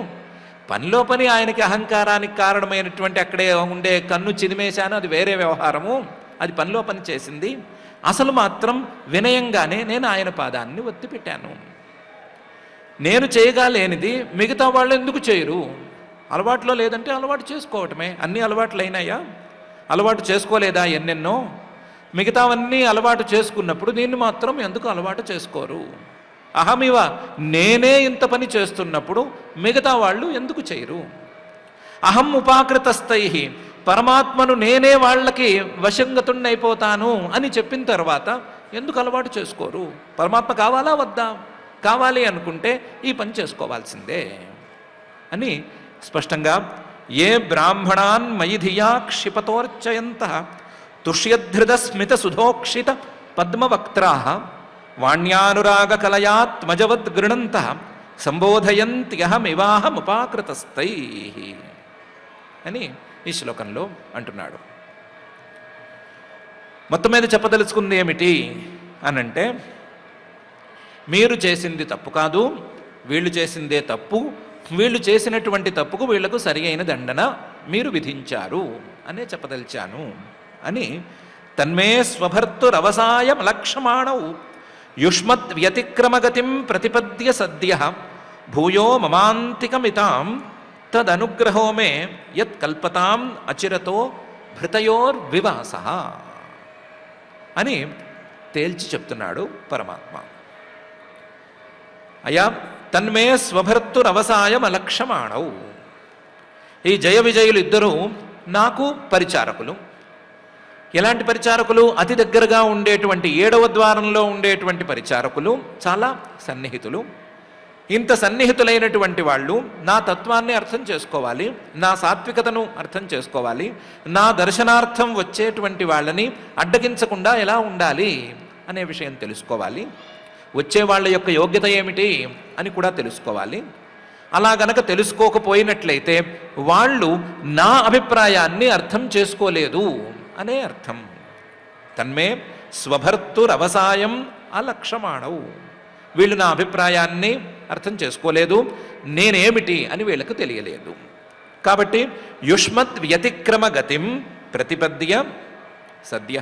Speaker 1: పనిలో పని ఆయనకి అహంకారానికి కారణమైనటువంటి అక్కడే ఉండే కన్ను చిదిమేశాను, అది వేరే వ్యవహారము, అది పనిలో పని చేసింది. అసలు మాత్రం వినయంగానే నేను ఆయన పాదాన్ని ఒత్తి పెట్టాను. నేను చేయగాలేనిది మిగతా వాళ్ళు ఎందుకు చేయరు? అలవాట్లో లేదంటే అలవాటు చేసుకోవటమే. అన్ని అలవాట్లు అయినాయా? అలవాటు చేసుకోలేదా ఎన్నెన్నో? మిగతావన్నీ అలవాటు చేసుకున్నప్పుడు దీన్ని మాత్రం ఎందుకు అలవాటు చేసుకోరు? అహమివ, నేనే ఇంత పని చేస్తున్నప్పుడు మిగతా వాళ్ళు ఎందుకు చేయరు? అహం ఉపాకృతస్థై, పరమాత్మను నేనే వాళ్ళకి వశంగతుణ్ణైపోతాను అని చెప్పిన తర్వాత ఎందుకు అలవాటు చేసుకోరు? పరమాత్మ కావాలా వద్దా? కావాలి అనుకుంటే ఈ పని చేసుకోవాల్సిందే అని స్పష్టంగా, ఏ బ్రాహ్మణాన్ మయి ధియా క్షిపతోర్చయంత తుష్యధృత స్మిత సుధోక్షిత పద్మవక్త్రా వాణ్యానురాగ కలయాత్మజవద్ గృణంత సంబోధయంత్యహమివాహముపాకృతస్థై అని ఈ శ్లోకంలో అంటున్నాడు. మొత్తం మీద చెప్పదలుచుకుంది ఏమిటి అనంటే, మీరు చేసింది తప్పు కాదు, వీళ్ళు చేసిందే తప్పు, వీళ్ళు చేసినటువంటి తప్పుకు వీళ్లకు సరి అయిన దండన మీరు విధించారు అనే చెప్పదలిచాను అని. తన్మే స్వభర్తురవసాయమలక్షమాణౌ యుష్మద్ వ్యతిక్రమగతిం ప్రతిపద్య సద్య భూయో మమాంతికమితాం తదనుగ్రహో మే యత్ కల్పతాం అచిరతో భృతయోర్వివాస అని తేల్చి చెప్తున్నాడు పరమాత్మ. అయా తన్మే స్వభర్తురవసాయమలక్షమాణౌ, ఈ జయ విజయులు ఇద్దరూ నాకు పరిచారకులు. ఎలాంటి పరిచారకులు? అతి దగ్గరగా ఉండేటువంటి 7వ ద్వారంలో ఉండేటువంటి పరిచారకులు, చాలా సన్నిహితులు. ఇంత సన్నిహితులైనటువంటి వాళ్ళు నా తత్వాన్ని అర్థం చేసుకోవాలి, నా సాత్వికతను అర్థం చేసుకోవాలి, నా దర్శనార్థం వచ్చేటువంటి వాళ్ళని అడ్డగించకుండా ఎలా ఉండాలి అనే విషయం తెలుసుకోవాలి, వచ్చే వాళ్ళ యొక్క యోగ్యత ఏమిటి అని కూడా తెలుసుకోవాలి. అలా గనక తెలుసుకోకపోయినట్లయితే వాళ్ళు నా అభిప్రాయాన్ని అర్థం చేసుకోలేదు అనే అర్థం. తన్మే స్వభర్తురవసాయం అలక్షమాణౌ, వీళ్ళు నా అభిప్రాయాన్ని అర్థం చేసుకోలేదు, నేనేమిటి అని వీళ్ళకు తెలియలేదు. కాబట్టి యుష్మత్ వ్యతిక్రమ గతిం ప్రతిపద్య సద్య,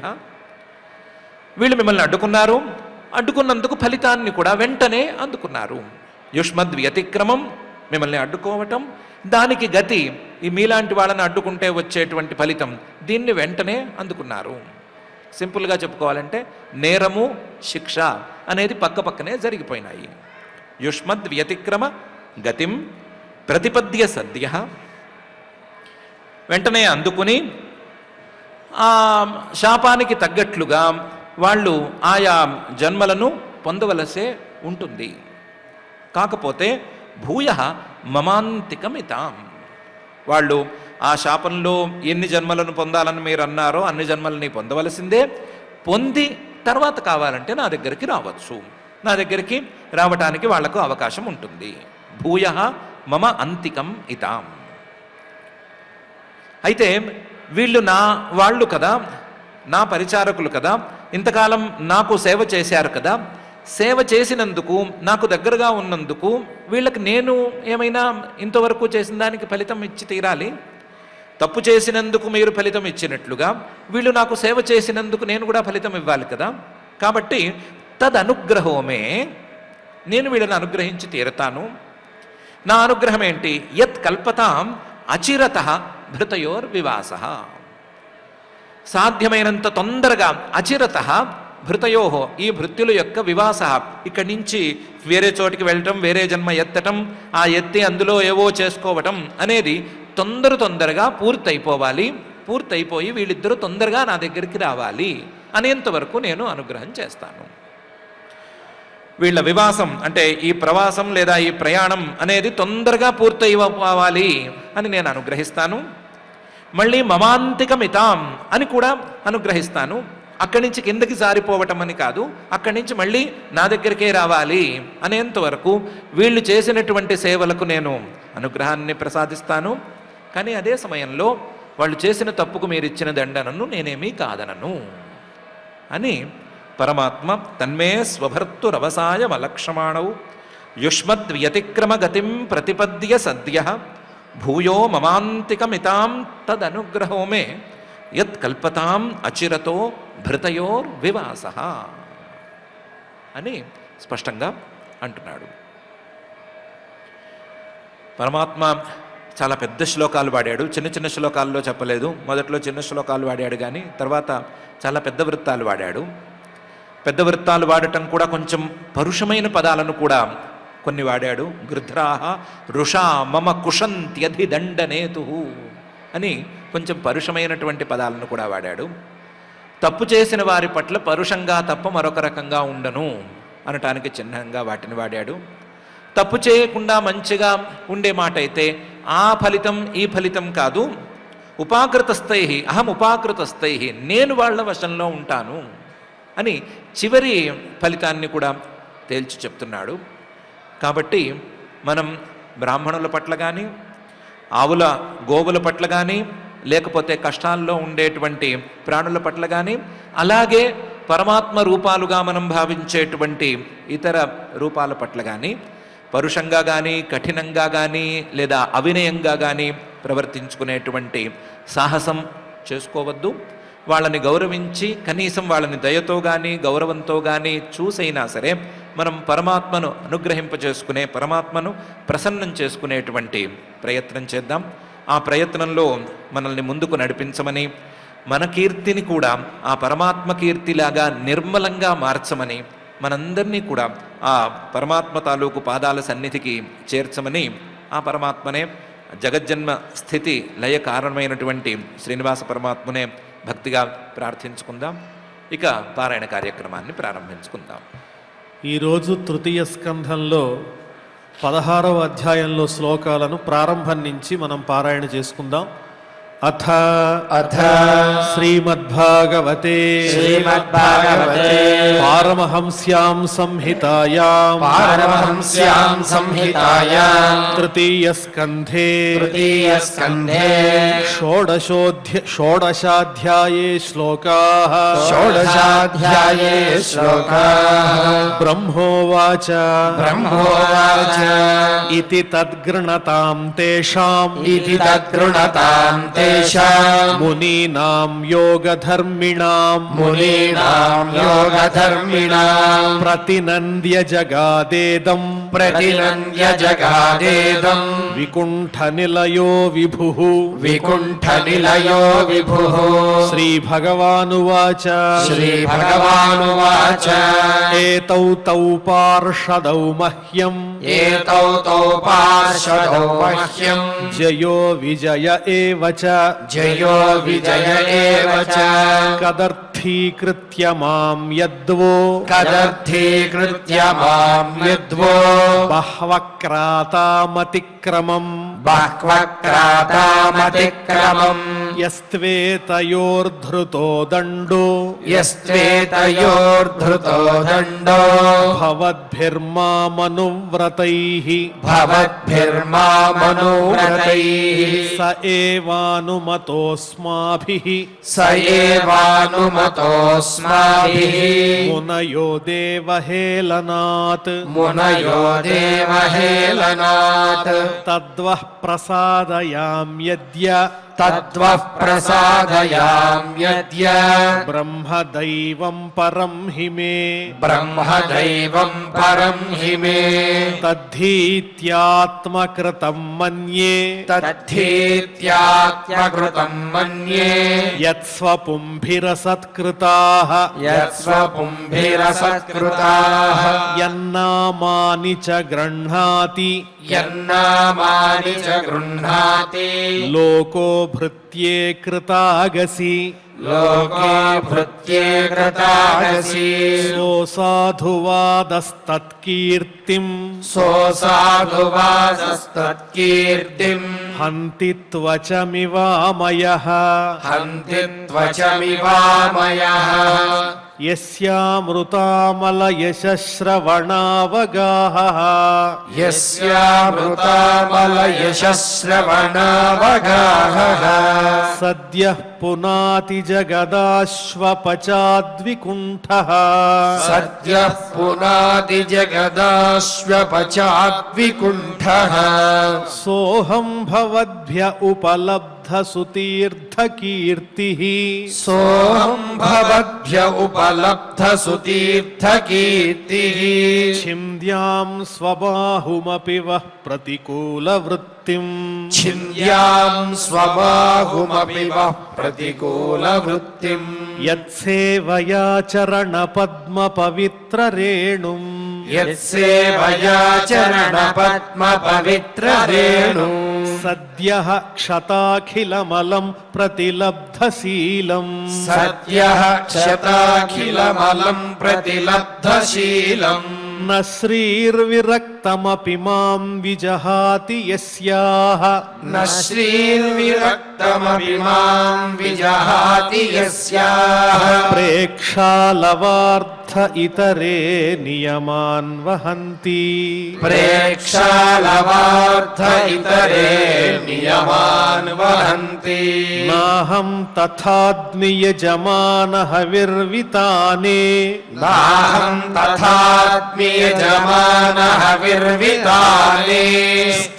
Speaker 1: వీళ్ళు మిమ్మల్ని అడ్డుకున్నారు, అడ్డుకున్నందుకు ఫలితాన్ని కూడా వెంటనే అందుకున్నారు. యుష్మద్ వ్యతిక్రమం, మిమ్మల్ని అడ్డుకోవటం, దానికి గతి, ఈ మీలాంటి వాళ్ళని అడ్డుకుంటే వచ్చేటువంటి ఫలితం, దీన్ని వెంటనే అందుకున్నారు. సింపుల్గా చెప్పుకోవాలంటే నేరము శిక్ష అనేది పక్కపక్కనే జరిగిపోయినాయి. యుష్మద్ వ్యతిక్రమ గతిం ప్రతిపద్య సద్య, వెంటనే అందుకుని ఆ శాపానికి తగ్గట్లుగా వాళ్ళు ఆయా జన్మలను పొందవలసే ఉంటుంది. కాకపోతే భూయ మమాంతికమితాం, వాళ్ళు ఆ శాపంలో ఎన్ని జన్మలను పొందాలని మీరు అన్నారో అన్ని జన్మలని పొందవలసిందే. పొంది తర్వాత కావాలంటే నా దగ్గరికి రావచ్చు, నా దగ్గరికి రావటానికి వాళ్లకు అవకాశం ఉంటుంది. భూయ మమ అంతికం ఇతాం. అయితే వీళ్ళు నా వాళ్ళు కదా, నా పరిచారకులు కదా, ఇంతకాలం నాకు సేవ చేశారు కదా, సేవ చేసినందుకు నాకు దగ్గరగా ఉన్నందుకు వీళ్ళకి నేను ఏమైనా ఇంతవరకు చేసిన దానికి ఫలితం ఇచ్చి తీరాలి. తప్పు చేసినందుకు మీరు ఫలితం ఇచ్చినట్లుగా వీళ్ళు నాకు సేవ చేసినందుకు నేను కూడా ఫలితం ఇవ్వాలి కదా. కాబట్టి తదనుగ్రహమే, నేను వీళ్ళని అనుగ్రహించి తీరతాను. నా అనుగ్రహం ఏంటి? యత్ కల్పతాం అచిరత భృతయోర్ వివాస. సాధ్యమైనంత తొందరగా అచిరత భృతయోహో, ఈ భృత్యుల యొక్క వివాస, ఇక్కడి నుంచి వేరే చోటికి వెళ్ళటం, వేరే జన్మ ఎత్తటం, ఆ ఎత్తి అందులో ఏవో చేసుకోవటం అనేది తొందరగా పూర్తయిపోవాలి. పూర్తయిపోయి వీళ్ళిద్దరూ తొందరగా నా దగ్గరికి రావాలి అనేంతవరకు నేను అనుగ్రహం చేస్తాను. వీళ్ళ వివాసం అంటే ఈ ప్రవాసం లేదా ఈ ప్రయాణం అనేది తొందరగా పూర్తయిపోవాలి అని నేను అనుగ్రహిస్తాను. మళ్ళీ మమాంతికమితాం అని కూడా అనుగ్రహిస్తాను. అక్కడి నుంచి కిందకి జారిపోవటం అని కాదు, అక్కడి నుంచి మళ్ళీ నా దగ్గరికే రావాలి అనేంతవరకు వీళ్ళు చేసినటువంటి సేవలకు నేను అనుగ్రహాన్ని ప్రసాదిస్తాను. కానీ అదే సమయంలో వాళ్ళు చేసిన తప్పుకు మీరు ఇచ్చిన దండనను నేనేమీ కాదనను అని పరమాత్మ తన్మే స్వభర్తురవసాయ మలక్షమాణౌ యుష్మద్వ్యతిక్రమ గతిం ప్రతిపద్య సద్య భూయో మమాంతికమితాం తదనుగ్రహో మే యత్ కల్పతాం అచిరతో భృతయోర్ వివాస అని స్పష్టంగా అంటున్నాడు. పరమాత్మ చాలా పెద్ద శ్లోకాలు వాడాడు, చిన్న చిన్న శ్లోకాల్లో చెప్పలేదు. మొదట్లో చిన్న శ్లోకాలు వాడాడు, కానీ తర్వాత చాలా పెద్ద వృత్తాలు వాడాడు. పెద్ద వృత్తాలు వాడటం కూడా కొంచెం పరుషమైన పదాలను కూడా కొన్ని వాడాడు. గృధ్రాహ రుషా మమ కుషంత్యధిదండనేతు అని కొంచెం పరుషమైనటువంటి పదాలను కూడా వాడాడు. తప్పు చేసిన వారి పట్ల పరుషంగా తప్ప మరొక రకంగా ఉండను అనటానికి చిహ్నంగా వాటిని వాడాడు. తప్పు చేయకుండా మంచిగా ఉండే మాట అయితే ఆ ఫలితం ఈ ఫలితం కాదు, ఉపాకృతస్థై అహం ఉపాకృతస్థై, నేను వాళ్ళ వశంలో ఉంటాను అని చివరి ఫలితాన్ని కూడా తేల్చి చెప్తున్నాడు. కాబట్టి మనం బ్రాహ్మణుల పట్ల కానీ, ఆవుల గోవుల పట్ల కానీ, లేకపోతే కష్టాల్లో ఉండేటువంటి ప్రాణుల పట్ల కానీ, అలాగే పరమాత్మ రూపాలుగా మనం భావించేటువంటి ఇతర రూపాల పట్ల కానీ పరుషంగా కానీ, కఠినంగా కానీ, లేదా అవినయంగా కానీ ప్రవర్తించుకునేటువంటి సాహసం చేసుకోవద్దు. వాళ్ళని గౌరవించి కనీసం వాళ్ళని దయతో కానీ గౌరవంతో కానీ చూసైనా సరే మనం పరమాత్మను అనుగ్రహింపచేసుకునే, పరమాత్మను ప్రసన్నం చేసుకునేటువంటి ప్రయత్నం చేద్దాం. ఆ ప్రయత్నంలో మనల్ని ముందుకు నడిపించమని, మన కీర్తిని కూడా ఆ పరమాత్మ కీర్తిలాగా నిర్మలంగా మార్చమని, మనందరినీ కూడా ఆ పరమాత్మ తాలూకు పాదాల సన్నిధికి చేర్చమని ఆ పరమాత్మనే, జగజ్జన్మ స్థితి లయ కారణమైనటువంటి శ్రీనివాస పరమాత్మనే భక్తిగా ప్రార్థించుకుందాం. ఇక పారాయణ కార్యక్రమాన్ని ప్రారంభించుకుందాం.
Speaker 3: ఈరోజు తృతీయ స్కంధంలో 16వ అధ్యాయంలో శ్లోకాలను ప్రారంభం నుంచి మనం పారాయణ చేసుకుందాం. అథ శ్రీమద్భాగవతే పారమహంస్యాం సంహితాయాం తృతీయ స్కంధే షోడశాధ్యాయే శ్లోకాః బ్రహ్మోవాచ ఇతి తద్గృణతాం తేషాం మునీనాం యోగధర్మిణాం ప్రతినంద్య జగాదేదం వికుంఠనిలయో విభుః శ్రీభగవానువాచ ఏతౌ తౌ పార్షదౌ మహ్యం జయో విజయ ఏవ చ కదర్థీకృత్య మాం యద్వో బహ్వక్రాతామతిక్రమం యస్త్వేతయోర్ధృతో దండో
Speaker 2: యస్త్వేతయోర్ధృతో దండో
Speaker 3: భవద్భిర్మామనువ్రతైః
Speaker 2: భవద్భిర్మామనువ్రతైః
Speaker 3: స ఏవానుమతోస్మాభిః
Speaker 2: స ఏవానుమతోస్మాభిః
Speaker 3: మునయో దేవహేళనాత్
Speaker 2: మునయో దేవహేళనాత్
Speaker 3: తద్వః ప్రసాదయామ్యద్య
Speaker 2: తద్వః ప్రసాదయామ్యద్య
Speaker 3: బ్రహ్మదైవం పరం హి మే
Speaker 2: బ్రహ్మదైవం పరం హి మే
Speaker 3: తద్ధీత్యాత్మకృతం మన్యే
Speaker 2: తద్ధీత్యాత్మకృతం మన్యే
Speaker 3: యత్స్వపుంభిరసత్కృతాః
Speaker 2: యత్స్వపుంభిరసత్కృతాః
Speaker 3: యన్నామాని చ గృహ్ణాతి
Speaker 2: యన్నామాని చ గృహ్ణాతి
Speaker 3: లోకో భృత్యే కృతాగసి
Speaker 2: లోకే భృత్యే కృతాగసి
Speaker 3: సోసాధువాదస్తత్కీర్తిం
Speaker 2: సోసాధువాసస్తత్కీర్తిం
Speaker 3: హంతి త్వచమివామయః
Speaker 2: హంతి త్వచమివామయః
Speaker 3: యస్యామృతామలయశ్రవణావగాహః
Speaker 2: యస్యామృతామలయశ్రవణావగాహః
Speaker 3: సద్యః పునాతి జగదాశ్వపచాద్వికుంఠః
Speaker 2: సద్యః పునాతి జగదాశ్వపచాద్వికుంఠః
Speaker 3: సోహం భవద్భ్య ఉపలబ్ధసుతీర్థకీర్తిః
Speaker 2: సోహం భవద్భ్య ఉపలబ్ధసుతీర్థకీర్తిః
Speaker 3: ఛింద్యాం స్వబాహుమపి వః ప్రతికూలవృత్తిం
Speaker 2: ఛింద్యాం స్వబాహుమపి వః ప్రతికూలవృత్తిం
Speaker 3: యత్సేవయా చరణపద్మపవిత్రరేణుం
Speaker 2: యత్సేవయా చరణపద్మపవిత్రరేణుం
Speaker 3: సద్యః క్షతాఖిలమలం ప్రతిలబ్ధశీలం
Speaker 2: సద్యః క్షతాఖిలమలం ప్రతిలబ్ధశీలం
Speaker 3: న శ్రీర్విరక్తమపి మాం విజహాతి యస్యాః
Speaker 2: న శ్రీర్విరక్తమపి మాం విజహాతి యస్యాః
Speaker 3: ప్రేక్షాలవార్థ ఇతరే నియమాన్ వహంతి
Speaker 2: ప్రేక్షాలవార్థ ఇతరే నియమాన్ వహంతి
Speaker 3: నాహం తథాద్మియజమానః విర్వితానే
Speaker 2: నాహం తథాత్మ్యజమానః విర్వితానే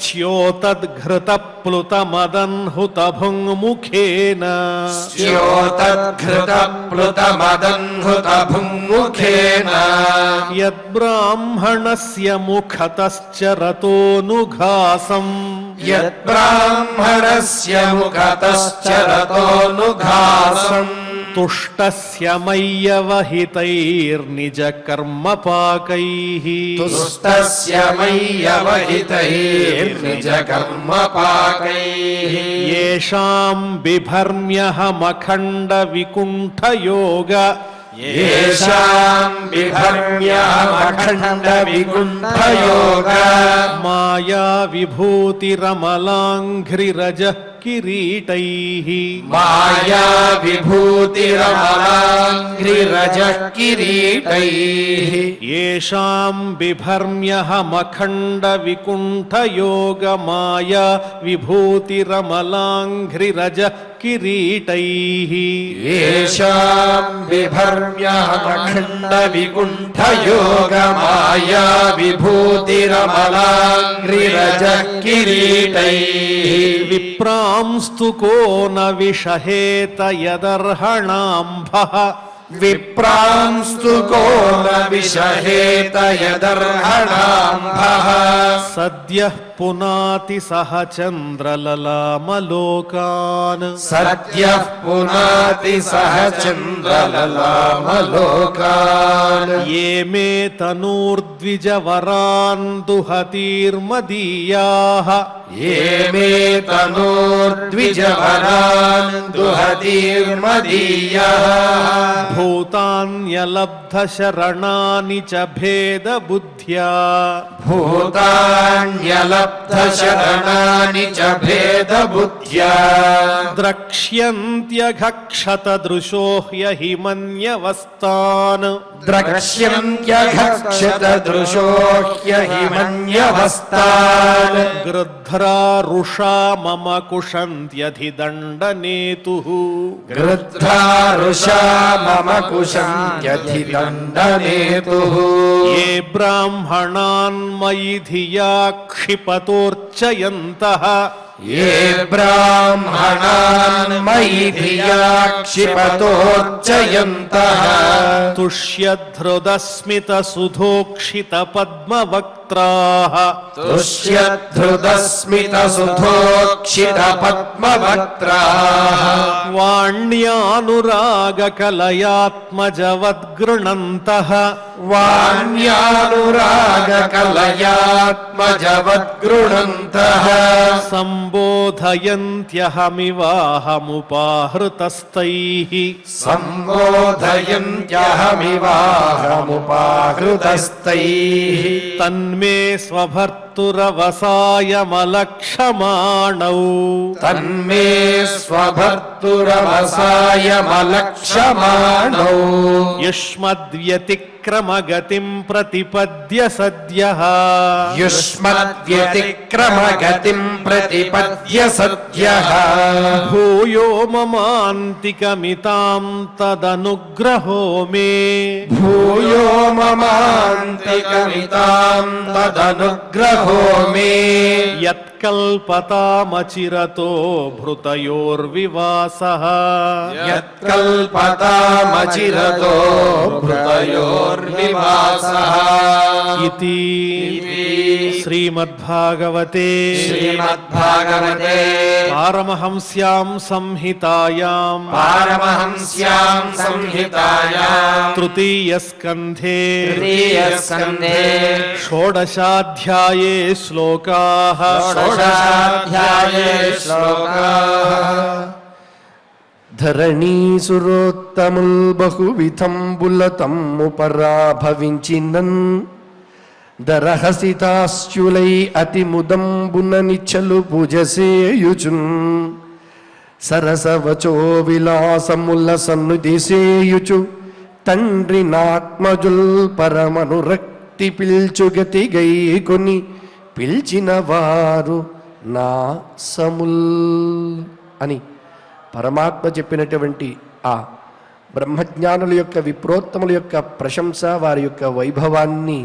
Speaker 3: చ్యోతద్ఘృతప్లుతమదన్హుతభుङ्ముఖేన
Speaker 2: చ్యోతద్ఘృతప్లుతమదన్హుతభుङ्ముఖేన
Speaker 3: యద్బ్రాహ్మణస్య ముఖతశ్చరతోనుఘాసం
Speaker 2: యద్బ్రాహ్మణస్య ముఖతశ్చరతోనుఘాసం
Speaker 3: తుష్టస్య మయ్యవహితైర్నిజకర్మపాకైః
Speaker 2: తుష్టస్య మయ్యవహితైర్నిజకర్మపాకైః
Speaker 3: యేషాం బిభర్మ్యహమఖండవికుంఠయోగ
Speaker 2: యేషాం బిభర్మ్యహమఖండవికుంఠయోగ
Speaker 3: మాయా విభూతిరమలాంఘ్రిరజః కిరీటైః
Speaker 2: మాయా విభూతిరమలాంఘ్రిరజః కిరీటైః
Speaker 3: యేషాం బిభర్మ్యహమఖండవికుంఠయోగ మాయా విభూతిరమలాంఘ్రిరజః కిరీటైః
Speaker 2: యేషాం బిభర్మ్యహమఖండవికుంఠయోగ మాయా విభూతిరమలాంఘ్రిరజః కిరీటైః
Speaker 3: విప్రాంస్తు కో న విషహేత యదర్హణాంభః
Speaker 2: విప్రాంస్తు కో న విషహేత యదర్హణాంభః
Speaker 3: సద్యః పునాతి సహ చంద్రలలామలోకాన్
Speaker 2: సద్యః పునాతి సహ చంద్రలలామలోకాన్
Speaker 3: ఏ మే తనూర్ద్విజవరాన్ దుహతీర్మదీయాః
Speaker 2: ఏ మే తనూర్ద్విజవరాన్ దుహతీర్మదీయాః
Speaker 3: భూతాన్యలబ్ధశరణాని చ భేదబుద్ధ్యా
Speaker 2: భూతాన్యలబ్ధశరణాని लब्धशरणानि च भेदबुद्ध्या
Speaker 3: द्रक्ष्यन्त्यघक्षतदृशो ह्यहिमन्यवस्तान्
Speaker 2: द्रक्ष्यन्त्यघक्षतदृशो ह्यहिमन्यवस्तान्
Speaker 3: गृध्रा रुषा मम कुशन्त्यधिदण्डनेतुः
Speaker 2: गृध्रा रुषा मम कुशन्त्यधिदण्डनेतुः
Speaker 3: ये ब्राह्मणान् मयि धिया क्षिपतोर्चयन्तः
Speaker 2: ये ब्राह्मणान् मयि धिया क्षिपतोर्चयन्तः
Speaker 3: तुष्यधृदस्मितसुधोक्षितपद्मवक्त्राः
Speaker 2: तुष्यधृदस्मितसुधोक्षितपद्मवक्त्राः
Speaker 3: वाण्यानुरागकलयात्मजवद्गृणन्तः
Speaker 2: वाण्यानुरागकलयात्मजवद्गृणन्तः
Speaker 3: सम्बोधयन्त्यहमिवाहमुपाहृतस्तैः
Speaker 2: सम्बोधयन्त्यहमिवाहमुपाहृतस्तैः
Speaker 3: तन्मे स्वभर्तुरवसायमलक्षमाणौ
Speaker 2: तन्मे स्वभर्तुरवसायमलक्षमाणौ
Speaker 3: युष्मद्व्यतिक्रमगतिं प्रतिपद्य सद्यः
Speaker 2: युष्मद्व्यतिक्रमगतिं प्रतिपद्य सद्यः
Speaker 3: भूयो ममान्तिकमितां तदनुग्रहो मे
Speaker 2: भूयो ममान्तिकमितां तदनुग्रहो मे
Speaker 3: यत्कल्पतामचिरतो भृतयोर्विवासः
Speaker 2: यत्कल्पतामचिरतो भृतयोर्विवासः
Speaker 3: इति श्रीमद्भागवते
Speaker 2: श्रीमद्भागवते
Speaker 3: पारमहंस्यां संहितायां तृतीयस्कन्धे षोडशाध्याये श्लोकाः
Speaker 2: ధరణీసురోత్తముల్ బహువిధంబులతమ్ముపరాభవించినన్ దరహసితాశ్చులై అతిముదంబున నిచ్చలు పూజసేయుచున్ సరసవచో విలాసముల సన్నుదిసేయుచు తండ్రి నాత్మజుల్ పరమనురక్తి పిల్చుగతిగై కొని పిలిచిన వారు నా సముల్ అని పరమాత్మ చెప్పినటువంటి ఆ బ్రహ్మజ్ఞానుల యొక్క విప్రోత్తముల యొక్క ప్రశంస వారి యొక్క వైభవాన్ని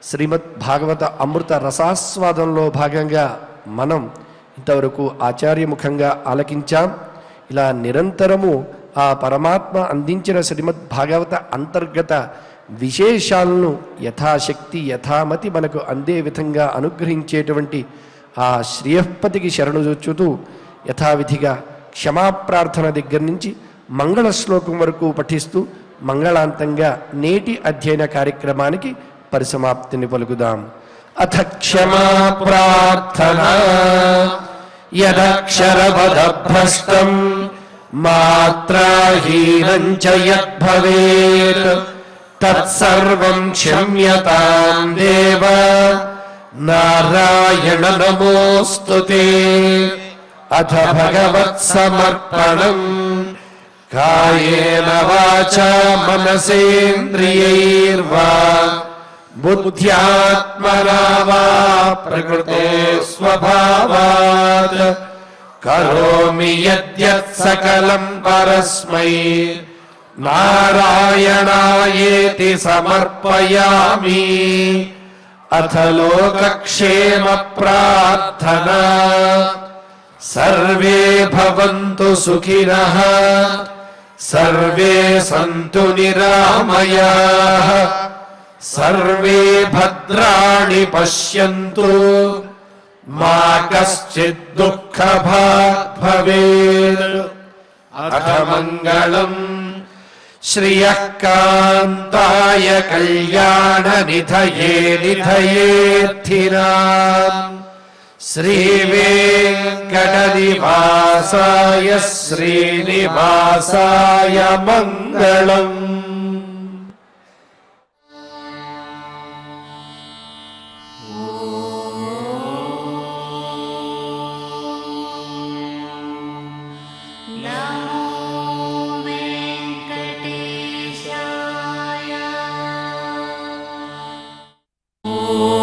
Speaker 2: శ్రీమద్ భాగవత అమృత రసాస్వాదంలో భాగంగా మనం ఇంతవరకు ఆచార్యముఖంగా ఆలకించాం. ఇలా నిరంతరము ఆ పరమాత్మ అందించిన శ్రీమద్ భాగవత అంతర్గత విశేషాలను యథాశక్తి యథామతి మనకు అందే విధంగా అనుగ్రహించేటువంటి ఆ శ్రీయపతికి శరణు చూచుతూ యథావిధిగా క్షమాప్రార్థన దగ్గర నుంచి మంగళ శ్లోకం వరకు పఠిస్తూ మంగళాంతంగా నేటి అధ్యయన కార్యక్రమానికి పరిసమాప్తిని పలుకుదాం. అథ క్షమా ప్రార్థనా యదక్షరపదభ్రష్టం మాత్రాహీనం చ యద్భవేత్ తత్సర్వం క్షమ్యతాం దేవ నారాయణ నమోస్తుతే. అథ భగవత్సమర్పణం కాయేన వాచా మనసేంద్రియైర్వా బుద్ధ్యాత్మనా వా ప్రకృతే స్వభావాత్ కరోమి యద్యత్ సకలం పరస్మై నారాయణాయేతి సమర్పయామి. అథ లోకక్షేమ ప్రార్థనా సర్వే భవంతు సుఖినః సర్వే సంతు నిరామయాః సర్వే భద్రాణి పశ్యంతు మా కశ్చిద్ దుఃఖభాగ్ భవేత్. అథ మంగళం శ్రియః కాంతాయ కళ్యాణ నిధయే నిధయేర్థినాం శ్రీవేంకటనివాసాయ శ్రీనివాసాయ మంగళం. ॐ